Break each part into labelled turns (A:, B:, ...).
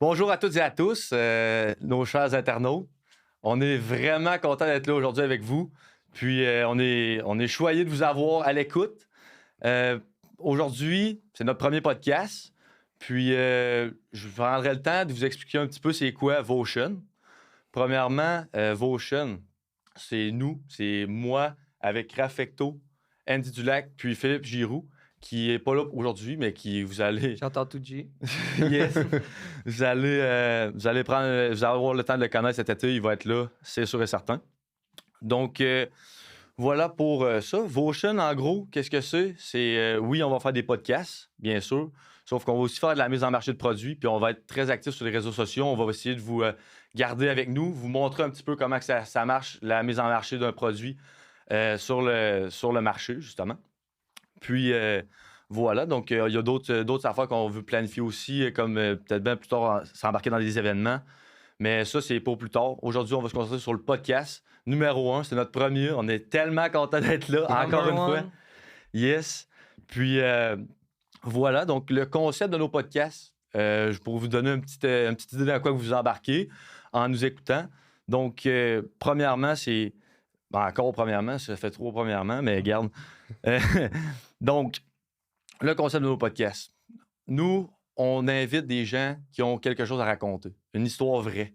A: Bonjour à toutes et à tous, nos chers internautes. On est vraiment content d'être là aujourd'hui avec vous. Puis on est choyé de vous avoir à l'écoute. Euh, Aujourd'hui, c'est notre premier podcast. Puis je prendrai le temps de vous expliquer un petit peu c'est quoi Votion. Premièrement, Votion, c'est nous, c'est moi avec Raffecto, Andy Dulac, puis Philippe Giroux, qui est pas là aujourd'hui, mais qui vous allez
B: J'entends tout G.
A: yes. Vous allez avoir le temps de le connaître cet été. Il va être là, c'est sûr et certain. Donc, voilà pour ça. Votion, en gros, qu'est-ce que c'est? Oui, on va faire des podcasts, bien sûr. Sauf qu'on va aussi faire de la mise en marché de produits. Puis on va être très actifs sur les réseaux sociaux. On va essayer de vous garder avec nous, vous montrer un petit peu comment que ça marche, la mise en marché d'un produit sur le marché, justement. Puis voilà, donc il y a d'autres affaires qu'on veut planifier aussi, comme peut-être bien plus tard s'embarquer dans des événements. Mais ça, c'est pour plus tard. Aujourd'hui, on va se concentrer sur le podcast numéro 1. C'est notre premier. On est tellement content d'être là, encore une fois. Yes. Puis voilà, donc le concept de nos podcasts, pour vous donner une petite idée dans quoi vous embarquez en nous écoutant. Donc, premièrement, c'est. Encore premièrement, ça fait trop premièrement, mais garde. Euh, donc, le concept de nos podcasts. Nous, on invite des gens qui ont quelque chose à raconter, une histoire vraie.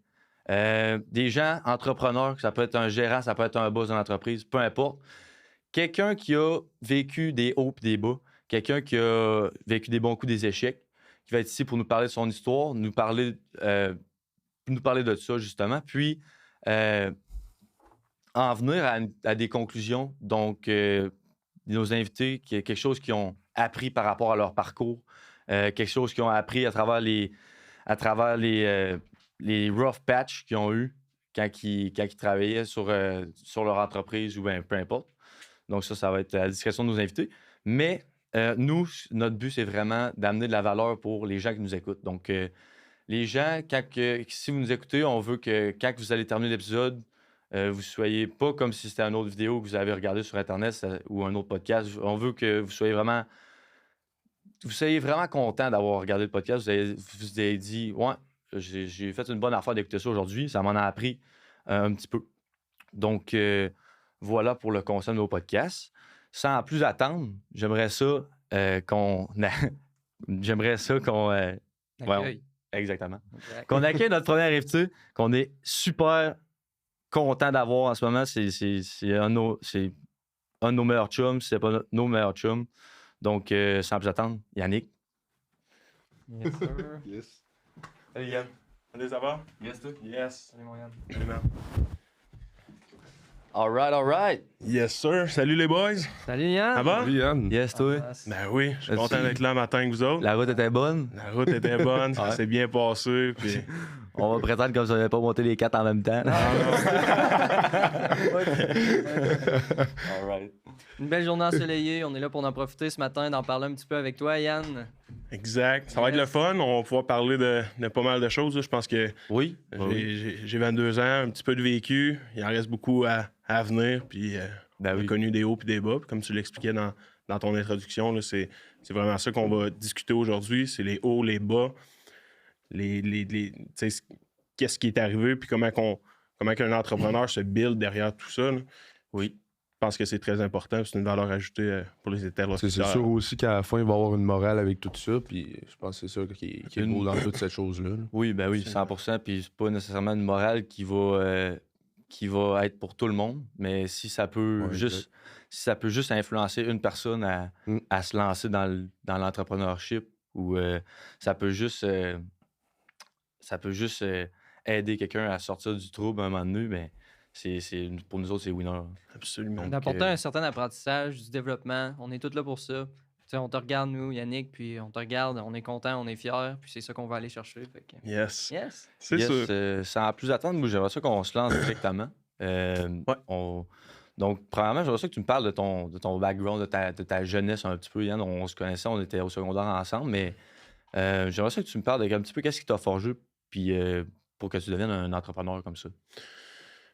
A: Des gens entrepreneurs, ça peut être un gérant, ça peut être un boss d'une entreprise, peu importe. Quelqu'un qui a vécu des hauts et des bas, quelqu'un qui a vécu des bons coups, des échecs, qui va être ici pour nous parler de son histoire, nous parler de ça, justement. Puis, en venir à des conclusions. Donc, nos invités, quelque chose qu'ils ont appris par rapport à leur parcours, quelque chose qu'ils ont appris à travers les rough patchs qu'ils ont eu quand ils travaillaient sur leur entreprise ou bien peu importe. Donc, ça va être à la discrétion de nos invités. Mais nous, notre but, c'est vraiment d'amener de la valeur pour les gens qui nous écoutent. Donc, les gens, si vous nous écoutez, on veut que quand vous allez terminer l'épisode, vous soyez pas comme si c'était une autre vidéo que vous avez regardée sur Internet ou un autre podcast. On veut que vous soyez vraiment content d'avoir regardé le podcast. Vous avez dit, ouais, j'ai fait une bonne affaire d'écouter ça aujourd'hui. Ça m'en a appris un petit peu. Donc, voilà pour le concept de nos podcasts. Sans plus attendre, j'aimerais ça j'aimerais ça qu'on.
B: Accueil.
A: Exactement.
B: Exact.
A: Qu'on accueille notre premier invité, qu'on est super content d'avoir en ce moment. C'est un de nos meilleurs chums, si c'est pas nos meilleurs chums. Donc, sans plus attendre, Yannick.
B: Yes, sir.
C: Yes.
A: Salut Yann.
C: Salut, ça va?
A: Yes, toi?
C: Yes.
B: Salut, mon Yann.
C: Salut, man.
A: All right.
C: Yes, sir. Salut, les boys.
B: Salut, Yann.
C: Ça va?
D: Oui, Yann.
A: Yes, toi?
C: Ben oui, je suis
A: Est-ce
C: content
A: que-
C: d'être là matin avec vous autres.
A: La route était bonne.
C: La route était bonne, ça
A: Ouais.
C: s'est bien passé. Puis...
A: On va prétendre comme si on n'avait pas monté les quatre en même temps. All right.
B: Une belle journée ensoleillée. On est là pour en profiter ce matin, d'en parler un petit peu avec toi, Yann.
C: Exact. Ça va être le fun. On va pouvoir parler de pas mal de choses, là. Je pense que
A: Oui.
C: j'ai 22 ans, un petit peu de vécu. Il en reste beaucoup à venir. Puis
A: Ben
C: on a
A: oui.
C: connu des hauts et des bas. Puis comme tu l'expliquais dans ton introduction, là, c'est vraiment ça qu'on va discuter aujourd'hui. C'est les hauts, les bas. Tu sais, qu'est-ce qui est arrivé, puis comment qu'un entrepreneur se build derrière tout ça. Là.
A: Oui.
C: Je pense que c'est très important, c'est une valeur ajoutée pour les interlocuteurs.
D: C'est sûr aussi qu'à la fin, il va y avoir une morale avec tout ça, puis je pense que c'est ça qui est
A: Une-
D: beau dans toute cette chose-là. là.
A: Oui, ben oui, 100%. Puis c'est pas nécessairement une morale qui va être pour tout le monde, mais si ça peut
D: Ouais,
A: juste influencer une personne à se lancer dans l'entrepreneurship, ou ça peut juste aider quelqu'un à sortir du trouble à un moment donné, mais pour nous autres, c'est winner.
C: Absolument.
A: Donc,
B: D'apporter un certain apprentissage, du développement. On est tous là pour ça. Tu sais, on te regarde, nous, Yannick, puis on te regarde, on est content, on est fiers, puis c'est ça qu'on va aller chercher. Fait que...
C: Yes.
B: Yes.
C: C'est
A: Yes,
C: sûr.
A: sans plus attendre, moi, j'aimerais ça qu'on se lance directement. Donc, premièrement, j'aimerais ça que tu me parles de ton background, de ta jeunesse un petit peu, Yann. On se connaissait, on était au secondaire ensemble, mais j'aimerais ça que tu me parles de un petit peu qu'est-ce qui t'a forgé puis, pour que tu deviennes un entrepreneur comme ça.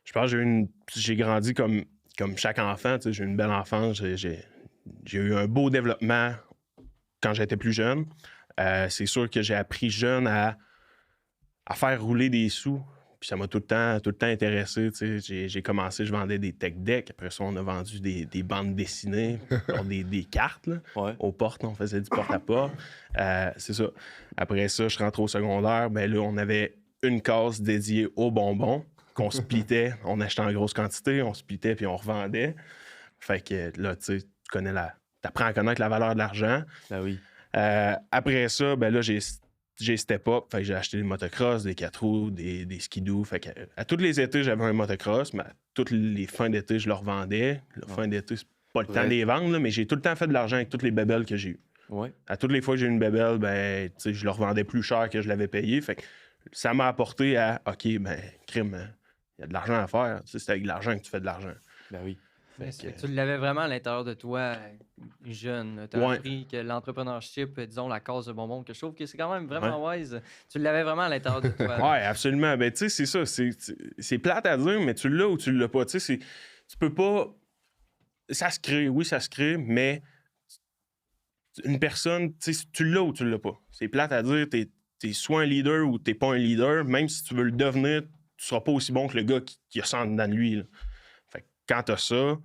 C: Je pense que j'ai grandi comme chaque enfant. Tu sais, j'ai eu une belle enfance. J'ai eu un beau développement quand j'étais plus jeune. C'est sûr que j'ai appris jeune à à faire rouler des sous. Puis ça m'a tout le temps intéressé. J'ai commencé, je vendais des tech decks. Après ça, on a vendu des bandes dessinées, genre des cartes là,
A: Ouais.
C: aux portes. On faisait du porte-à-porte. C'est ça. Après ça, je rentre au secondaire. Ben là, on avait une case dédiée aux bonbons qu'on splittait. On achetait en grosse quantité, on splittait puis on revendait. Fait que là, tu connais t'apprends à connaître la valeur de l'argent.
A: Ben oui.
C: Après ça, ben là, j'ai step up. Fait que j'ai acheté des motocross, des 4 roues, des skidoo. Fait que à tous les étés, j'avais un motocross, mais à toutes les fins d'été, je le revendais. La fin d'été, c'est pas le temps de les vendre, là, mais j'ai tout le temps fait de l'argent avec toutes les bébelles que j'ai eues.
A: Ouais.
C: À toutes les fois que j'ai eu une bébelle, ben, je le revendais plus cher que je l'avais payé. Fait que ça m'a apporté à OK, ben, crime, il y a de l'argent à faire. C'est avec de l'argent que tu fais de l'argent.
A: Ben oui.
B: Tu l'avais vraiment à l'intérieur de toi, jeune. Tu as
C: Ouais.
B: appris que l'entrepreneurship, disons, la case de bonbons, que je trouve que c'est quand même vraiment wise. Tu l'avais vraiment à l'intérieur de toi.
C: Ouais, absolument. Ben, tu sais, c'est ça. C'est plate à dire, mais tu l'as ou tu l'as pas. Tu sais, tu peux pas. Ça se crée, oui, ça se crée, mais une personne, tu sais, tu l'as ou tu l'as pas. C'est plate à dire, t'es soit un leader ou t'es pas un leader. Même si tu veux le devenir, tu seras pas aussi bon que le gars qui a ça en dedans de lui, là. Fait que quand t'as ça,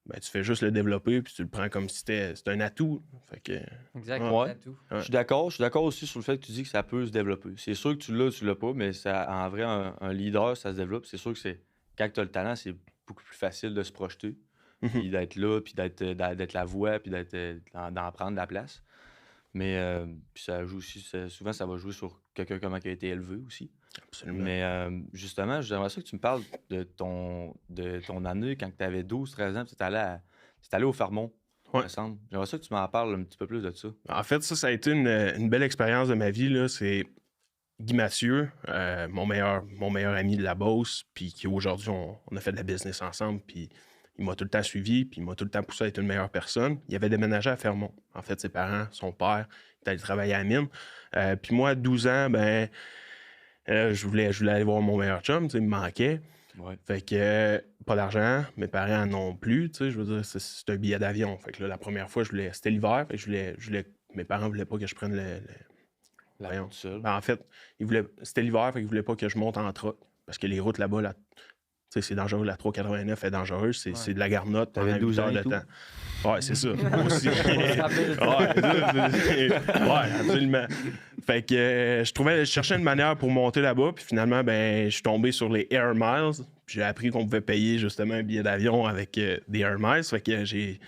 C: ben, tu fais juste le développer puis tu le prends comme si c'était un atout. Fait que,
B: Exactement.
A: Ouais.
B: Tout.
C: Ouais.
A: Je suis d'accord aussi sur le fait que tu dis que ça peut se développer. C'est sûr que tu l'as pas, mais ça, en vrai, un leader, ça se développe. C'est sûr que quand tu as le talent, c'est beaucoup plus facile de se projeter, puis d'être là, puis d'être la voix, puis d'en prendre la place. Mais puis ça joue aussi, souvent, ça va jouer sur quelqu'un comment il a été élevé aussi.
C: absolument.
A: Mais justement, j'aimerais ça que tu me parles de ton année quand tu avais 12-13 ans, puis tu allé au Farmont, il
C: Ouais.
A: me semble. J'aimerais ça que tu m'en parles un petit peu plus de ça.
C: En fait, ça a été une belle expérience de ma vie, là. C'est Guy Mathieu, mon meilleur ami de la Beauce, puis qui aujourd'hui, on a fait de la business ensemble, puis il m'a tout le temps suivi, puis il m'a tout le temps poussé à être une meilleure personne. Il avait déménagé à Fermont. En fait, ses parents, son père, il est allé travailler à la mine. Puis moi, à 12 ans, ben, je voulais aller voir mon meilleur chum, tu sais, il me manquait.
A: Ouais.
C: Fait que pas d'argent, mes parents non plus, tu sais, je veux dire, c'est un billet d'avion. Fait que là, la première fois, c'était l'hiver, fait que mes parents voulaient pas que je prenne
A: La
C: voyons.
A: route seule.
C: Ben, en fait, c'était l'hiver, fait qu'ils voulaient pas que je monte en truck. Parce que les routes là-bas, tu sais, c'est dangereux. La 389 est dangereuse. C'est de la garnotte pendant
A: T'avais 12 ans
C: 8 heures
A: et
C: de
A: tout?
C: temps. Ouais, c'est ça. Moi aussi.
B: rappelle.
C: Ouais, absolument. Fait que je cherchais une manière pour monter là-bas. Puis finalement, ben, je suis tombé sur les Air Miles. Puis j'ai appris qu'on pouvait payer justement un billet d'avion avec des Air Miles. Fait que j'ai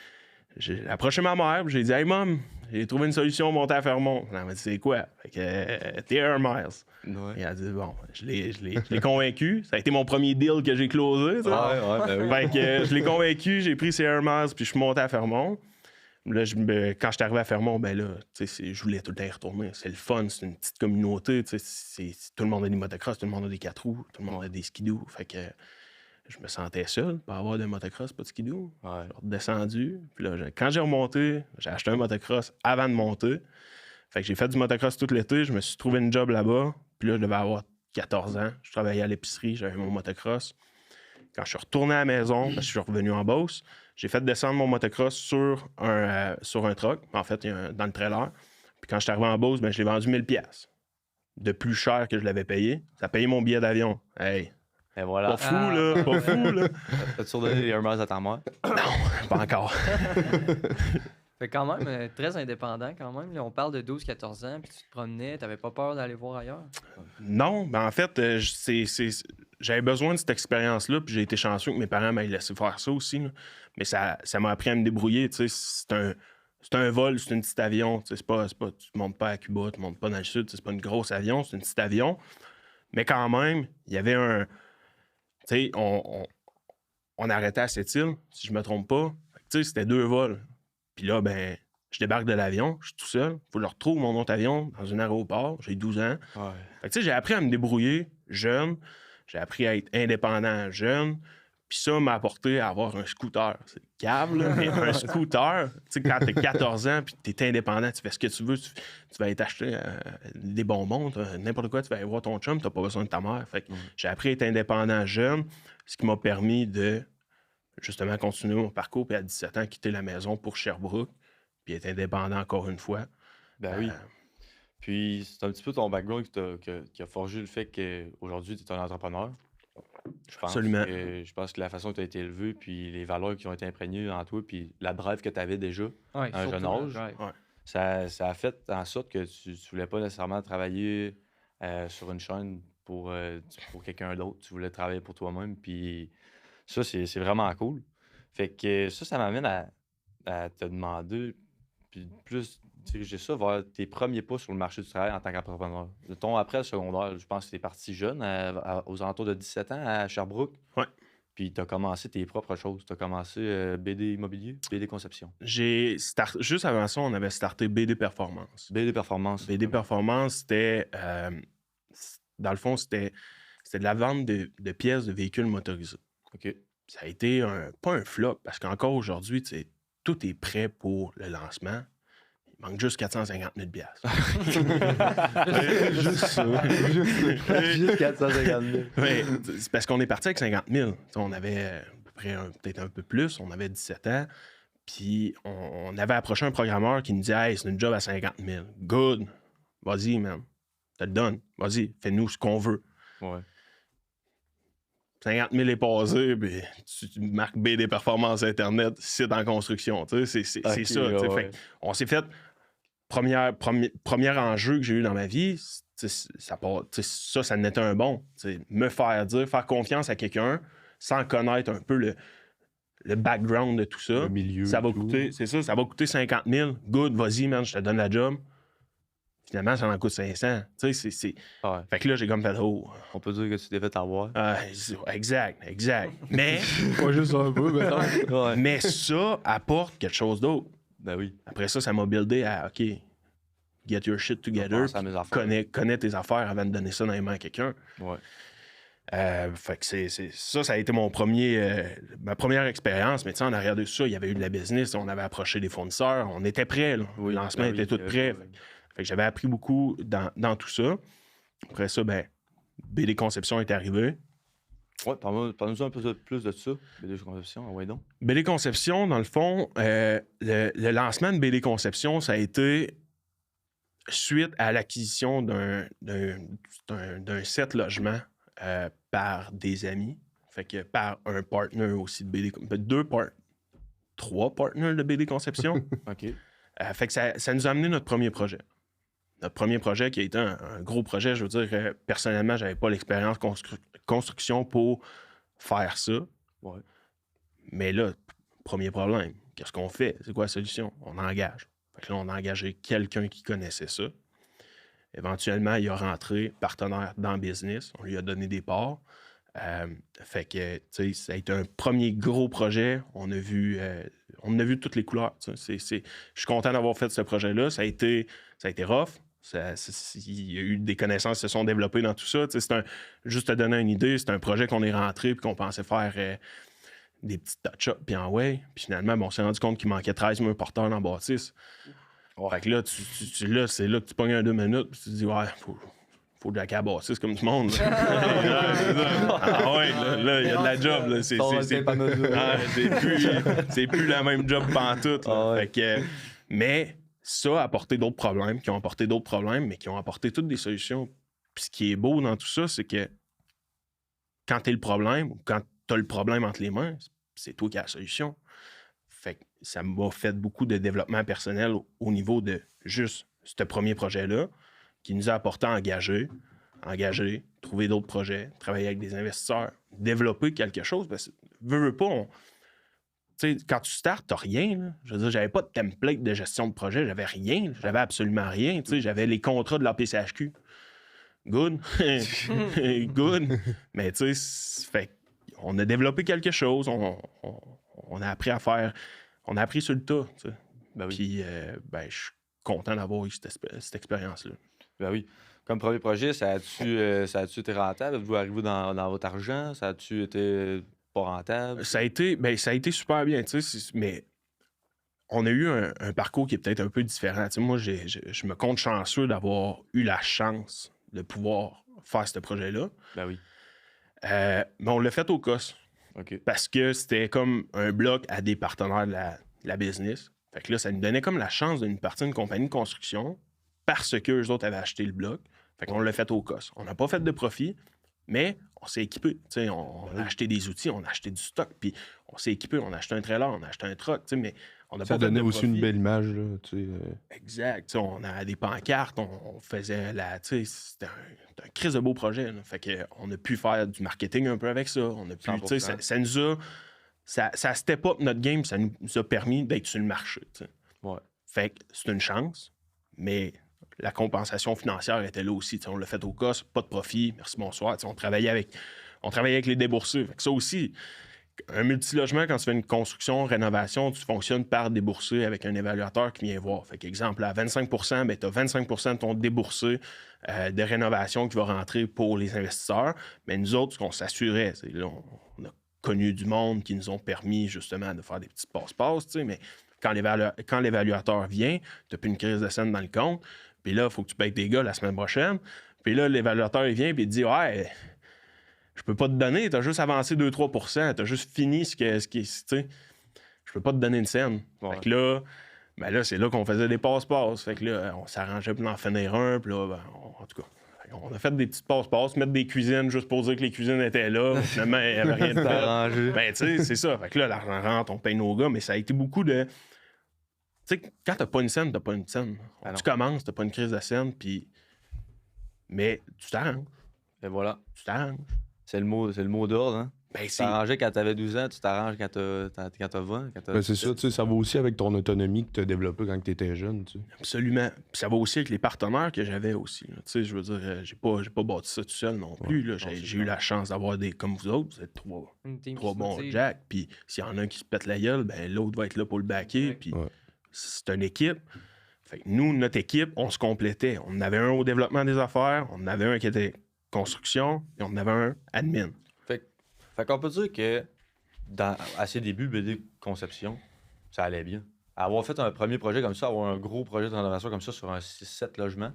C: approché ma mère, puis j'ai dit « Hey, Mom, j'ai trouvé une solution pour monter à Fermont. » Elle m'a dit « C'est quoi? » Fait que t'es Air Miles.
A: Ouais.
C: Et elle a dit « Bon, je l'ai convaincu. » Ça a été mon premier deal que j'ai closé, ça.
A: Ouais, ben oui.
C: Fait que je l'ai convaincu, j'ai pris ses Air Miles, puis je suis monté à Fermont. Là, quand je suis arrivé à Fermont, ben là, tu sais, je voulais tout le temps y retourner. C'est le fun, c'est une petite communauté, tu sais, tout le monde a des motocross, tout le monde a des 4 roues, tout le monde a des skidoo. Fait que je me sentais seul, pas avoir de motocross, pas de skidoo.
A: Ouais.
C: J'ai redescendu. Puis là, quand j'ai remonté, j'ai acheté un motocross avant de monter. Fait que j'ai fait du motocross tout l'été. Je me suis trouvé une job là-bas. Puis là, je devais avoir 14 ans. Je travaillais à l'épicerie, j'avais mon motocross. Quand je suis retourné à la maison, parce que je suis revenu en Beauce, j'ai fait descendre mon motocross sur un truck. En fait, dans le trailer. Puis quand je suis arrivé en Beauce, ben, je l'ai vendu 1000$. De plus cher que je l'avais payé. Ça a payé mon billet d'avion. Hey!
A: Et voilà.
C: Pas fou, là! Pas fou, là!
A: As-tu redonné les Air Miles à ta mère?
C: Pas encore.
B: Fait quand même, très indépendant quand même. Là, on parle de 12-14 ans, puis tu te promenais, t'avais pas peur d'aller voir ailleurs?
C: Non, ben en fait, j'avais besoin de cette expérience-là, puis j'ai été chanceux que mes parents m'aient laissé faire ça aussi, là. Mais ça m'a appris à me débrouiller, tu sais. C'est un vol, c'est un petit avion, tu sais, tu montes pas à Cuba, tu montes pas dans le sud, c'est pas une grosse avion, c'est un petit avion. Mais quand même, il y avait un... Tu sais, on arrêtait à cette île, si je me trompe pas. Tu sais, c'était 2 vols. Puis là, ben, je débarque de l'avion, je suis tout seul. Faut que je retrouve mon autre avion dans un aéroport. J'ai 12 ans.
A: Ouais.
C: Fait que, tu sais, j'ai appris à me débrouiller jeune. J'ai appris à être indépendant jeune. Puis ça m'a apporté à avoir un scooter. C'est cave, là, mais un scooter, tu sais, quand t'as 14 ans puis t'es indépendant, tu fais ce que tu veux, tu vas aller t'acheter des bonbons, n'importe quoi, tu vas aller voir ton chum, t'as pas besoin de ta mère. Fait que j'ai appris à être indépendant jeune, ce qui m'a permis de justement continuer mon parcours, puis à 17 ans, quitter la maison pour Sherbrooke, puis être indépendant encore une fois.
A: Ben oui. Puis c'est un petit peu ton background qui a forgé le fait qu'aujourd'hui, tu es un entrepreneur.
C: Absolument.
A: Je pense que la façon que tu as été élevé, puis les valeurs qui ont été imprégnées en toi, puis la drive que tu avais déjà
B: Ouais,
A: à un jeune
B: surtout,
A: âge,
B: ouais.
A: ça a fait en sorte que tu voulais pas nécessairement travailler sur une chaîne pour quelqu'un d'autre. Tu voulais travailler pour toi-même, puis ça, c'est vraiment cool. Fait que ça m'amène à te demander, puis plus diriger ça vers tes premiers pas sur le marché du travail en tant qu'entrepreneur. Mettons, après le secondaire, je pense que tu es parti jeune, aux alentours de 17 ans, à Sherbrooke.
C: Ouais.
A: Puis tu as commencé tes propres choses. Tu as commencé BD Immobilier, BD Conception.
C: Juste avant ça, on avait starté BD Performance.
A: BD Performance.
C: BD Performance, c'était... dans le fond, c'était de la vente de pièces de véhicules motorisés.
A: OK.
C: Ça a été pas un flop, parce qu'encore aujourd'hui, tout est prêt pour le lancement. Il manque juste 450 000
D: Juste ça.
A: Juste 450 000.
C: Ouais, c'est parce qu'on est parti avec 50 000. T'sais, on avait à peu près peut-être un peu plus. On avait 17 ans. Puis on avait approché un programmeur qui nous disait « Hey, c'est une job à 50 000. Good. Vas-y, man. Ça te donne. Vas-y, fais-nous ce qu'on veut. »
A: Ouais.
C: 50 000 est passé, puis tu marques B des performances Internet, site en construction. C'est ça.
A: Ouais.
C: Fait on s'est fait... Premier enjeu que j'ai eu dans ma vie, ça n'était un bon. Me faire dire, faire confiance à quelqu'un sans connaître un peu le background de tout ça.
D: Le milieu.
C: Ça va
D: tout.
C: coûter, c'est ça, ça va coûter 50 000. Good, vas-y, man, je te donne la job. Finalement, ça en coûte 500.
A: Ouais.
C: Fait que là, j'ai comme fait, oh.
A: On peut dire que tu t'es fait avoir.
C: Exact. Mais,
D: Pas juste un peu, mais
A: Ouais.
C: mais ça apporte quelque chose d'autre.
A: Ben oui.
C: Après ça m'a buildé à, OK, get your shit together.
A: Penser à mes affaires.
C: Connais tes affaires avant de donner ça dans les mains à quelqu'un.
A: Ouais.
C: Fait que ça a été ma première expérience. Mais tu sais, en arrière de ça, il y avait eu de la business. On avait approché des fournisseurs. On était prêts. Là.
A: Oui,
C: le lancement
A: ben oui,
C: était tout prêt. Fait que j'avais appris beaucoup dans tout ça. Après ça, BD Conception est arrivé.
A: Ouais, parle-nous un peu plus de ça, BD Conception, ouais donc.
C: BD Conception, dans le fond, le lancement de BD Conception, ça a été suite à l'acquisition d'un 7 logements par des amis. Fait que par un partner aussi de BD... 3 partners de BD Conception.
A: OK.
C: Fait que ça nous a amené notre premier projet. Notre premier projet qui a été un gros projet, je veux dire, personnellement, j'avais pas l'expérience construction pour faire ça.
A: Ouais.
C: Mais là, premier problème, qu'est-ce qu'on fait? C'est quoi la solution? On engage. Fait que là, on a engagé quelqu'un qui connaissait ça. Éventuellement, il a rentré partenaire dans le business. On lui a donné des parts. Fait que, tu sais, ça a été un premier gros projet. On a vu toutes les couleurs. Je suis content d'avoir fait ce projet-là. Ça a été rough. Il y a eu des connaissances qui se sont développées dans tout ça. Juste te donner une idée, c'est un projet qu'on est rentré et qu'on pensait faire des petits touch-ups puis en way. Puis finalement, on s'est rendu compte qu'il manquait 13 murs porteurs dans la bâtisse. Fait que là, c'est là que tu pognes un 2 minutes puis tu te dis, ouais, faut de la cabassis comme tout le monde. Ah ouais, là, il y a de la job. Là. C'est plus la même job pantoute. Fait que, mais ça a apporté d'autres problèmes, qui ont apporté d'autres problèmes, mais qui ont apporté toutes des solutions. Puis ce qui est beau dans tout ça, c'est que quand t'es le problème, ou quand t'as le problème entre les mains, c'est toi qui as la solution. Fait que ça m'a fait beaucoup de développement personnel au niveau de juste ce premier projet-là, qui nous a apporté à engager, trouver d'autres projets, travailler avec des investisseurs, développer quelque chose. Parce que, veux pas, tu sais, quand tu startes, t'as rien. Là. Je veux dire, j'avais pas de template de gestion de projet, j'avais rien. J'avais absolument rien. Tu sais, j'avais les contrats de la PCHQ. Good. Good. Mais tu sais, fait on a développé quelque chose, on a appris à faire, on a appris sur le tas. Tu sais.
A: Ben oui.
C: Puis, je suis content d'avoir eu cette expérience-là.
A: Ben oui. Comme premier projet, ça a-tu été rentable? Vous arrivez dans votre argent? Ça a-tu été pas rentable?
C: Ça a été super bien, tu sais, mais on a eu un parcours qui est peut-être un peu différent. Tu sais, moi, je me compte chanceux d'avoir eu la chance de pouvoir faire ce projet-là.
A: Ben oui.
C: Mais on l'a fait au COS.
A: OK.
C: Parce que c'était comme un bloc à des partenaires de la business. Fait que là, ça nous donnait comme la chance d'une partie d'une compagnie de construction parce qu'eux autres avaient acheté le bloc. Fait qu'on l'a fait au cost. On n'a pas fait de profit, mais on s'est équipé. On a acheté des outils, on a acheté du stock, puis on s'est équipé. On a acheté un trailer, on a acheté un truck, mais on n'a
D: Ça
C: pas fait de
D: donnait aussi
C: profit.
D: une belle image, là, tu sais.
C: Exact. On a des pancartes, on faisait c'était un crise de beau projet. Là. Fait qu'on a pu faire du marketing un peu avec ça. On a pu,
A: 100%.
C: ça nous a. Ça step up notre game, ça nous a permis d'être sur le marché. T'sais.
A: Ouais.
C: Fait que c'est une chance, mais la compensation financière était là aussi. T'sais, on l'a fait au cost, pas de profit, merci, bonsoir. On travaillait avec les déboursés. Fait que ça aussi, un multilogement, quand tu fais une construction, rénovation, tu fonctionnes par déboursé avec un évaluateur qui vient voir. Fait qu'exemple, à 25 ben, tu as 25 de ton déboursé de rénovation qui va rentrer pour les investisseurs. Mais nous autres, ce qu'on s'assurait, c'est là, on a connu du monde qui nous ont permis justement de faire des petits passe-passe, mais quand l'évaluateur vient, tu n'as plus une crise de scène dans le compte, puis là, il faut que tu payes tes gars la semaine prochaine. Puis là, l'évaluateur, il vient et il te dit « Ouais, je peux pas te donner, tu as juste avancé 2-3 tu as juste fini ce qui est, tu sais, je peux pas te donner une scène. »
A: Ouais.
C: Fait que là, ben là, c'est là qu'on faisait des passe-passe. Fait que là, on s'arrangeait pour en finir un, puis là, en tout cas, on a fait des petites passe-passe, mettre des cuisines juste pour dire que les cuisines étaient là. Finalement, il n'y avait rien de fait.
A: Arrangé.
C: Ben, tu sais, c'est ça. Fait que là, l'argent rentre, on paye nos gars, mais ça a été beaucoup de. Tu sais, quand t'as pas une scène, t'as pas une scène.
A: Ah non.
C: Tu commences, t'as pas une crise de scène, puis. Mais tu t'arranges.
A: Et voilà.
C: Tu t'arranges.
A: C'est le mot d'ordre, hein?
C: Ben,
A: Tu
C: c'est.
A: t'arrangeais quand t'avais 12 ans, tu t'arranges quand t'as 20, quand t'as...
D: Ben, c'est ça, tu sais, ça va aussi avec ton autonomie que tu as développée quand tu étais jeune, tu sais.
C: Absolument. Puis ça va aussi avec les partenaires que j'avais aussi. Tu sais, je veux dire, j'ai pas bâti ça tout seul non plus. Là. J'ai eu la chance d'avoir des. Comme vous autres, vous êtes
B: Une team qui
C: trois
B: se
C: bons
B: motive.
C: Jack. Puis s'il y en a un qui se pète la gueule, ben l'autre va être là pour le backer.
B: Ouais.
C: Puis
D: Ouais.
C: c'est une équipe. Fait que nous, notre équipe, on se complétait. On en avait un au développement des affaires, on en avait un qui était construction, et on en avait un admin.
A: Fait qu'on peut dire que à ses débuts, BD Conception, ça allait bien. Avoir fait un premier projet comme ça, avoir un gros projet de rénovation comme ça sur un 6-7 logements,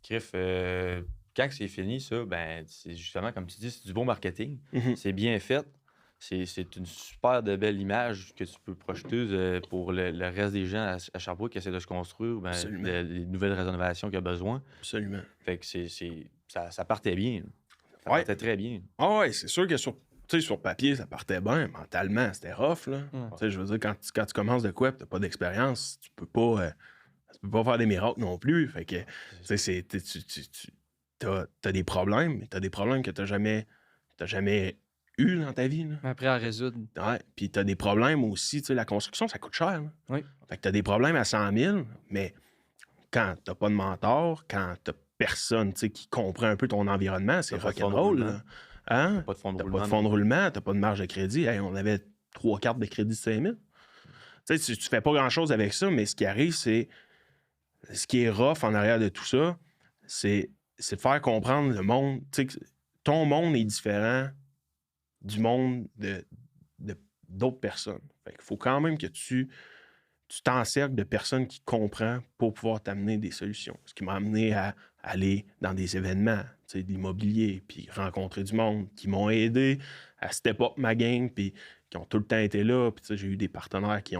A: Criff, quand c'est fini, ça, ben, c'est justement, comme tu dis, c'est du bon marketing.
C: Mhm.
A: C'est bien fait. C'est une super de belle image que tu peux projeter pour le reste des gens à Sherbrooke qui essaient de se construire, ben,
C: Absolument.
A: les nouvelles rénovations qu'il y a besoin.
C: Absolument.
A: Fait que ça partait bien. là. Ça
C: Ouais.
A: partait très bien.
C: Ah ouais, c'est sûr que sur papier, ça partait bien. Mentalement, c'était rough. Là.
B: Ouais.
C: Tu sais, je veux dire, quand tu commences de quoi et tu n'as pas d'expérience, tu peux pas faire des miracles non plus. Fait que, tu sais, t'as des problèmes, mais t'as des problèmes que t'as jamais eu dans ta vie. Là.
B: Mais après, à résoudre.
C: Ouais. Puis t'as des problèmes aussi. Tu sais, la construction, ça coûte cher. Là.
B: Oui.
C: Fait que t'as des problèmes à 100 000, mais quand t'as pas de mentor, quand t'as personne tu sais, qui comprend un peu ton environnement, c'est
A: T'as pas de fonds de
C: rock'n'roll.
A: roulement.
C: Là. Hein?
A: Pas de fonds de
C: T'as
A: roulement.
C: pas de fonds de roulement, t'as pas de marge de crédit. Hey, on avait 3 cartes de crédit de 5 000. Tu sais, tu fais pas grand-chose avec ça, mais ce qui arrive, c'est... Ce qui est rough en arrière de tout ça, c'est de faire comprendre le monde. Tu sais, que ton monde est différent du monde d'autres personnes. Fait qu'il faut quand même que tu t'encercles de personnes qui comprennent pour pouvoir t'amener des solutions. Ce qui m'a amené à aller dans des événements, tu sais, de l'immobilier, puis rencontrer du monde, qui m'ont aidé à step up ma gang, puis qui ont tout le temps été là. Puis tu sais, j'ai eu des partenaires qui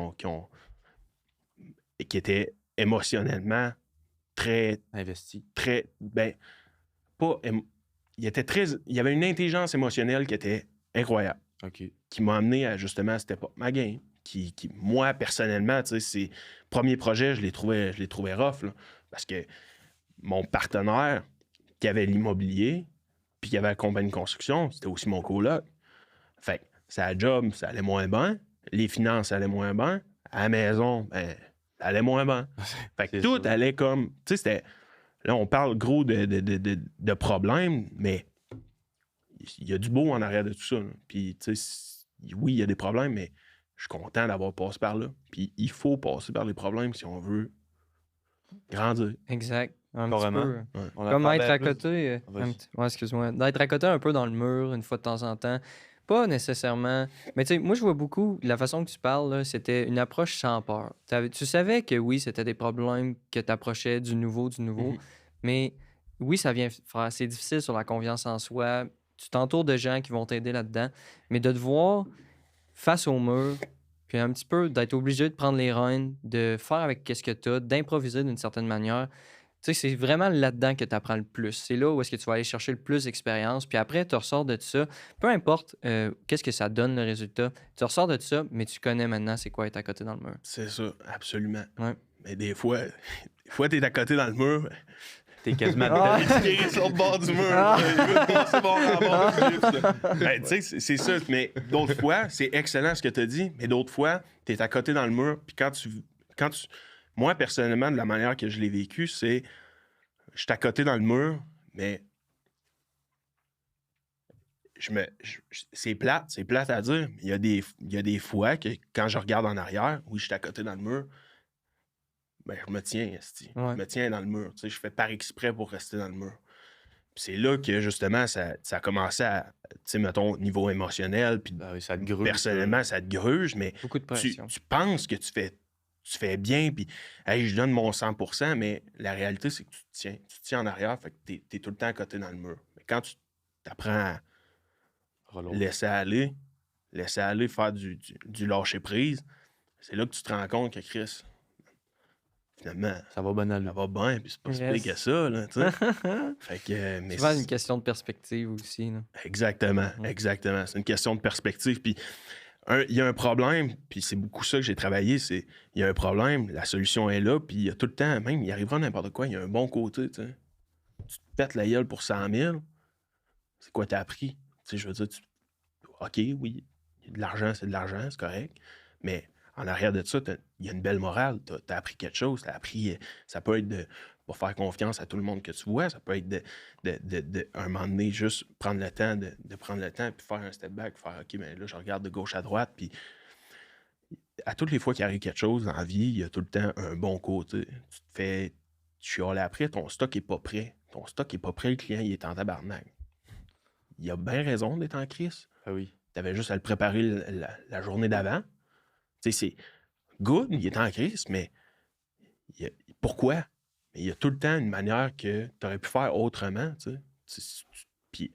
C: étaient émotionnellement très,
A: Investi.
C: ben, pas... Il y avait une intelligence émotionnelle qui était incroyable,
A: OK.
C: qui m'a amené à justement step up ma game. Qui moi, personnellement, tu sais, ces premiers projets, je les trouvais rough, là, parce que mon partenaire qui avait l'immobilier, puis qui avait la compagnie de construction, c'était aussi mon coloc. Fait que sa job, ça allait moins bien. Les finances, ça allait moins bien. À la maison, ben, ça allait moins bien. Fait que
A: C'est
C: tout
A: ça.
C: allait comme... Tu sais, c'était... Là, on parle gros de problèmes, mais il y a du beau en arrière de tout ça. Là. Puis, tu sais, oui, il y a des problèmes, mais je suis content d'avoir passé par là. Puis, il faut passer par les problèmes si on veut grandir.
B: Exact. Un
A: Carrément.
B: petit peu.
A: On a
B: Comme
A: parlé
B: être
A: un
B: à
A: peu-
B: côté.
A: Vas-y.
B: Ouais, excuse-moi. D'être à côté un peu dans le mur une fois de temps en temps. Pas nécessairement. Mais tu sais, moi, je vois beaucoup, la façon que tu parles, là, c'était une approche sans peur. Tu savais que oui, c'était des problèmes que tu approchais du nouveau,
C: Mhm.
B: mais oui, ça vient faire. C'est difficile sur la confiance en soi. Tu t'entoures de gens qui vont t'aider là-dedans. Mais de te voir face au mur, puis un petit peu d'être obligé de prendre les rênes, de faire avec qu'est-ce que tu as, d'improviser d'une certaine manière. sais, c'est vraiment là-dedans que tu apprends le plus. C'est là où est-ce que tu vas aller chercher le plus d'expérience. Puis après, tu ressors de ça. Peu importe qu'est-ce que ça donne le résultat. Tu ressors de ça, mais tu connais maintenant c'est quoi être à côté dans le mur.
C: C'est ça, absolument.
B: Ouais.
C: Mais des fois, t'es à côté dans le mur.
A: T'es quasiment
B: Ah.
C: T'es tiré sur le bord du mur. C'est bon, ben, tu sais, c'est ça. Mais d'autres fois, c'est excellent ce que tu as dit. Mais d'autres fois, t'es à côté dans le mur. Puis quand tu. Moi, personnellement, de la manière que je l'ai vécu, c'est. Je suis à côté dans le mur, mais. C'est plate à dire. Mais il y a des fois que quand je regarde en arrière, oui, je suis à côté dans le mur. Ben, je me tiens, esti.
B: Ouais.
C: Je me tiens dans le mur. Tu sais, je fais par exprès pour rester dans le mur. Puis c'est là que, justement, ça a commencé à, tu sais, mettons, niveau émotionnel, puis
A: Ben oui, ça te gruge.
C: personnellement, ça te gruge, mais
B: Beaucoup de pression.
C: tu penses que tu fais bien, puis hey, je donne mon 100%, mais la réalité, c'est que tu te tiens en arrière, fait que t'es tout le temps à côté dans le mur. Mais quand tu t'apprends à
A: Relâche.
C: laisser aller, faire du lâcher-prise, c'est là que tu te rends compte que, Chris, finalement,
A: Ça va bien aller.
C: ça va bien, puis c'est pas si
B: Yes.
C: pire que ça, là, tu sais. Fait que, mais
B: Souvent une question de perspective aussi. Là.
C: Exactement,
B: Mhm.
C: exactement. C'est une question de perspective. Puis il y a un problème, puis c'est beaucoup ça que j'ai travaillé, c'est il y a un problème, la solution est là, puis il y a tout le temps, même, il arrivera n'importe quoi, il y a un bon côté, tu sais. Tu te pètes la gueule pour 100 000, c'est quoi t'as appris? Tu sais, je veux dire, OK, oui, il y a de l'argent, c'est de l'argent, c'est correct, mais en arrière de ça, il y a une belle morale, t'as appris quelque chose, t'as appris, ça peut être de pas faire confiance à tout le monde que tu vois, ça peut être de un moment donné, juste prendre le temps, de prendre le temps, puis faire un step back, faire OK, mais là, je regarde de gauche à droite, puis à toutes les fois qu'il arrive quelque chose dans la vie, il y a tout le temps un bon côté. Tu te fais chialer après, ton stock est pas prêt. Ton stock est pas prêt, le client, il est en tabarnak. Il a bien raison d'être en crise.
A: Ah oui.
C: T'avais juste à le préparer la journée d'avant. Tu sais, c'est good, il est en crise, mais pourquoi? Mais il y a tout le temps une manière que tu aurais pu faire autrement, tu sais. Puis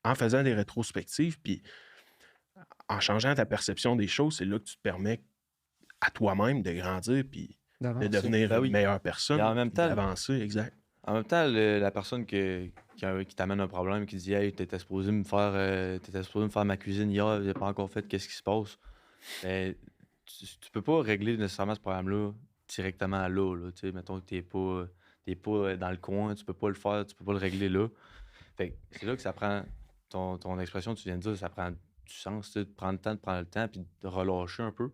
C: en faisant des rétrospectives, puis en changeant ta perception des choses, c'est là que tu te permets à toi-même de grandir, puis de
B: D'avancer.
C: devenir
A: Ben oui.
C: une meilleure personne.
A: Et en même
C: puis
A: temps-
C: d'avancer, exact.
A: En même temps, la personne qui t'amène un problème, qui dit Hey, t'étais supposé me faire ma cuisine hier, j'ai pas encore fait, qu'est-ce qui se passe? Mais tu peux pas régler nécessairement ce problème-là directement là. Tu sais, mettons que t'es pas dans le coin, tu peux pas le faire, tu peux pas le régler là. Fait que c'est là que ça prend ton expression, tu viens de dire, ça prend du sens, tu sais, de prendre le temps, puis de relâcher un peu.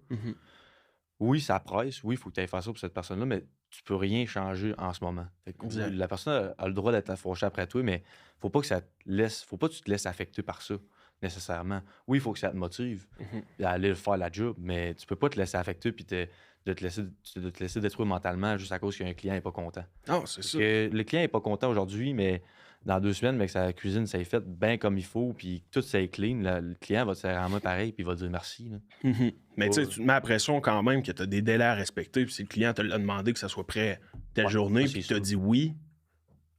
A: Oui, ça presse. Oui, il faut que tu ailles faire ça pour cette personne-là, mais tu peux rien changer en ce moment. Fait que
C: Exact.
A: la personne a le droit d'être fauchée après toi, mais faut pas que faut pas que tu te laisses affecter par ça, nécessairement. Oui, il faut que ça te motive à aller faire la job, mais tu peux pas te laisser affecter puis de te laisser détruire mentalement juste à cause qu'un client n'est pas content.
C: Non, c'est
A: Parce
C: ça.
A: que le client n'est pas content aujourd'hui, mais dans 2 semaines, mais que sa cuisine s'est faite bien comme il faut, puis que tout s'est clean, le client va te serrer en main pareil, puis il va te dire merci. Là.
C: Mais tu sais, tu te mets la pression quand même que tu as des délais à respecter, puis si le client te l'a demandé que ça soit prêt telle
A: Ouais,
C: journée,
A: ça,
C: puis
A: c'est
C: tu as
A: sûr.
C: dit oui,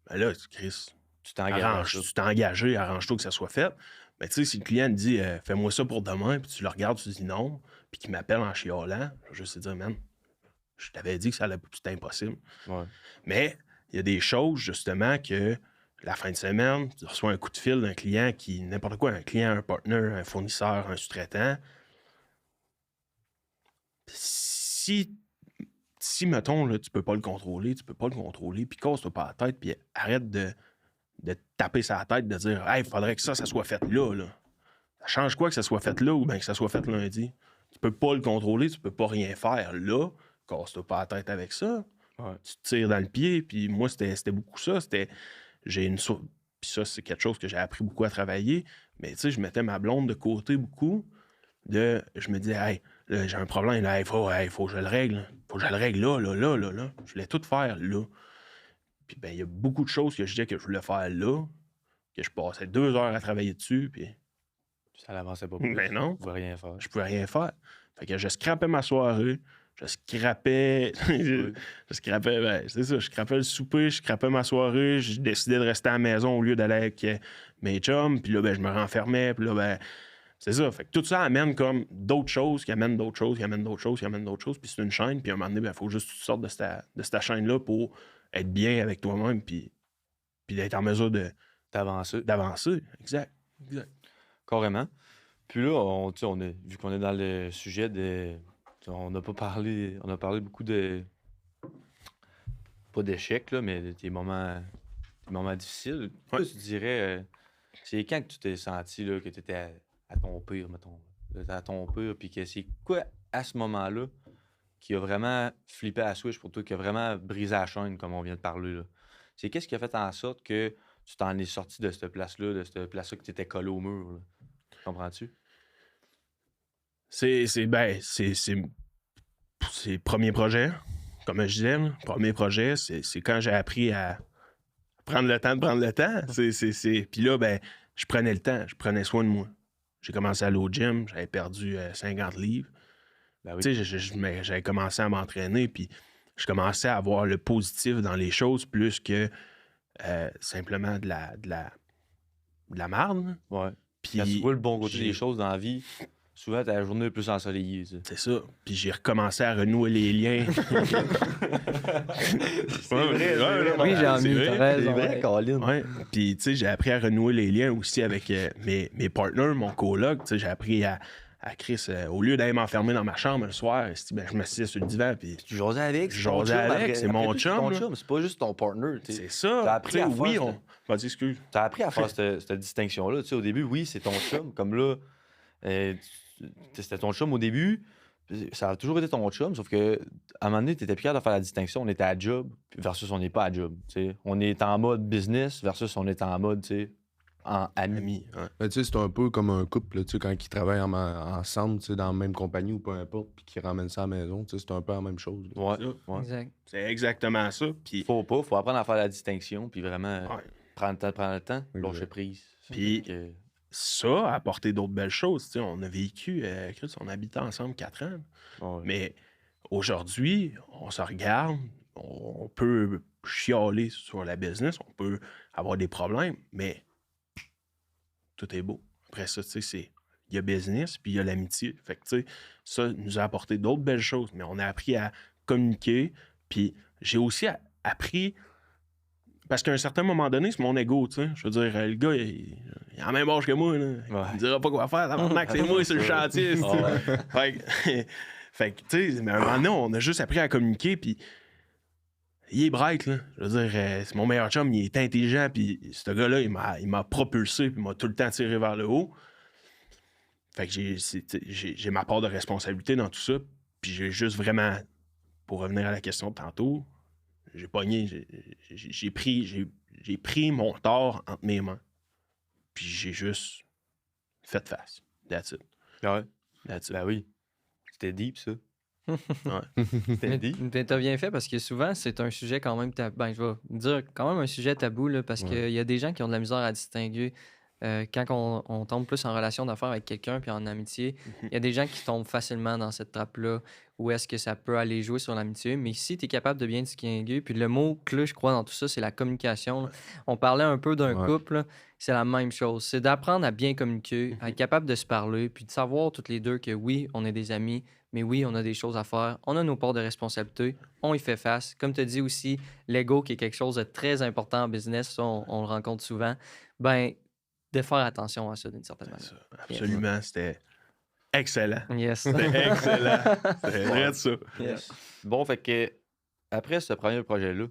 C: ben là, Chris,
A: Tu t'engages.
C: tu t'es engagé, arrange-toi que ça soit fait. Mais tu sais, si le client te dit fais-moi ça pour demain, puis tu le regardes, tu dis non, puis qu'il m'appelle en chialant, je vais juste te dire, man, je t'avais dit que c'était impossible.
A: Ouais.
C: Mais il y a des choses, justement, que la fin de semaine, tu reçois un coup de fil d'un client qui, n'importe quoi, un client, un partenaire, un fournisseur, un sous-traitant. Si, mettons, là, tu peux pas le contrôler, puis casse-toi pas la tête, puis arrête de taper sa tête, de dire « Hey, il faudrait que ça soit fait là. » Ça change quoi que ça soit fait là ou bien que ça soit fait lundi? Tu peux pas le contrôler, tu peux pas rien faire là. Casse-toi pas la tête avec ça.
A: Ouais.
C: Tu te tires dans le pied, puis moi, c'était beaucoup ça. Puis ça, c'est quelque chose que j'ai appris beaucoup à travailler. Mais tu sais, je mettais ma blonde de côté beaucoup. Je me disais, hey, là, j'ai un problème, là, faut que je le règle. Faut que je le règle là. Je voulais tout faire là. Puis ben, il y a beaucoup de choses que je disais que je voulais faire là, que je passais 2 heures à travailler dessus, puis
A: Ça l'avançait pas plus.
C: ben non,
A: Tu pouvais rien faire.
C: je pouvais rien faire. Fait que je scrapais ma soirée, je scrapais le souper, je scrapais ma soirée, je décidais de rester à la maison au lieu d'aller avec mes chums, puis là, ben, je me renfermais, puis là, ben, c'est ça. Fait que tout ça amène comme d'autres choses, qui amènent d'autres choses, puis c'est une chaîne, puis à un moment donné, ben, il faut juste que tu sortes de cette chaîne-là pour être bien avec toi-même, puis d'être en mesure
A: D'avancer.
C: d'avancer. Exact.
A: Carrément. Puis là, vu qu'on est dans le sujet on n'a pas parlé. On a parlé beaucoup de. Pas d'échecs, là, mais des moments difficiles. Toi, tu dirais. C'est quand que tu t'es senti là, que tu étais à ton pire, mettons. À ton pire, puis que c'est quoi à ce moment-là qui a vraiment flippé à la switch pour toi, qui a vraiment brisé la chaîne, comme on vient de parler, là? C'est qu'est-ce qui a fait en sorte que tu t'en es sorti de cette place-là, que tu étais collé au mur, là? Comprends-tu?
C: C'est premier projet, comme je disais. Là. Premier projet, c'est quand j'ai appris à prendre le temps de prendre le temps. Puis là, ben, je prenais le temps, je prenais soin de moi. J'ai commencé à aller au gym, j'avais perdu 50 livres.
A: Ben oui.
C: Tu sais, j'avais commencé à m'entraîner, puis je commençais à voir le positif dans les choses plus que simplement de la marde.
A: Ouais.
C: Puis
A: Quand tu vois le bon côté
C: j'ai-
A: des choses dans la vie, souvent, t'as la journée le plus ensoleillée. Ça.
C: C'est ça. Puis j'ai recommencé à renouer les liens.
A: C'est vrai.
B: Oui, Jean-Mi,
C: c'est
B: t'as
C: vrai.
B: raison. ouais.
A: Colin.
C: Ouais. Puis, tu sais, j'ai appris à renouer les liens aussi avec mes partners, mon coloc. Tu sais, j'ai appris à Chris, au lieu d'aller m'enfermer dans ma chambre le soir, je m'assisais sur le divan. Puis,
A: Tu jasais avec,
C: Je jasais avec, c'est mon chum, là.
A: C'est pas juste ton partner.
C: c'est
A: T'as
C: ça.
A: appris
C: Tu sais,
A: à faire
C: oui,
A: ça.
C: Vas-y, excuse.
A: appris à faire cette distinction-là. Tu sais, au début, oui, c'est ton chum. Comme là, c'était ton chum au début. Ça a toujours été ton chum, sauf que à un moment donné, tu étais plus capable de faire la distinction. On était à job versus on n'est pas à job. Tu sais. On est en mode business versus on est en mode, tu sais, en ami.
C: Ami. Ouais.
D: Mais tu sais, c'est un peu comme un couple, là, tu sais, quand ils travaillent ensemble, tu sais, dans la même compagnie ou peu importe, puis qu'ils ramènent ça à la maison, tu sais, c'est un peu la même chose. là.
A: Ouais,
C: Ça.
A: ouais.
B: Exact.
C: C'est exactement ça. Puis,
A: Faut apprendre à faire la distinction, puis vraiment
C: ouais.
A: prendre le temps, lâcher
D: Exact.
A: prise.
C: Puis-
A: Fait que-
C: Ça a apporté d'autres belles choses. Tu sais, on a vécu, Chris, on habitait ensemble 4 ans.
A: ouais.
C: Mais aujourd'hui, on se regarde, on peut chialer sur la business, on peut avoir des problèmes, mais tout est beau. Après ça, tu sais, il y a business, puis il y a l'amitié. Fait que, tu sais, ça nous a apporté d'autres belles choses, mais on a appris à communiquer, puis j'ai aussi appris... Parce qu'à un certain moment donné, c'est mon ego, tu sais. Je veux dire, le gars, il a la même âge que moi, là.
A: Ouais.
C: Il me dira pas quoi faire, tabarnak, c'est moi sur le chantier, tu sais.
A: Ah ouais.
C: Fait que, tu sais, mais à un moment donné, on a juste appris à communiquer, puis il est bright, là. Je veux dire, c'est mon meilleur chum, il est intelligent, puis ce gars-là, il m'a propulsé, puis il m'a tout le temps tiré vers le haut. Fait que j'ai ma part de responsabilité dans tout ça, puis j'ai juste vraiment, pour revenir à la question de tantôt, j'ai pogné, j'ai pris mon tort entre mes mains, puis j'ai juste fait face. That's it.
A: Ouais.
C: That's it.
A: Ben oui. C'était deep, ça.
C: Ouais.
A: C'était
B: Mais
A: deep.
B: mais t'as bien fait parce que souvent, c'est un sujet quand même tabou. Ben, je vais dire quand même un sujet tabou là, parce
D: Ouais.
B: qu'il y a des gens qui ont de la misère à distinguer quand on tombe plus en relation d'affaires avec quelqu'un puis en amitié. Il y a des gens qui tombent facilement dans cette trappe-là où est-ce que ça peut aller jouer sur l'amitié. Mais si tu es capable de bien distinguer, puis le mot clé, je crois, dans tout ça, c'est la communication. Là. On parlait un peu d'un
D: Ouais.
B: couple, là, c'est la même chose. C'est d'apprendre à bien communiquer, à être capable de se parler, puis de savoir toutes les deux que oui, on est des amis, mais oui, on a des choses à faire. On a nos parts de responsabilité. On y fait face. Comme tu as dit aussi, l'ego qui est quelque chose de très important en business, ça, on le rencontre souvent. Ben, de faire attention à ça d'une certaine manière.
C: Ça, absolument, c'était excellent.
B: Yes.
C: C'était excellent. C'était vrai de ça.
B: Yes.
A: Bon, fait que après ce premier projet-là,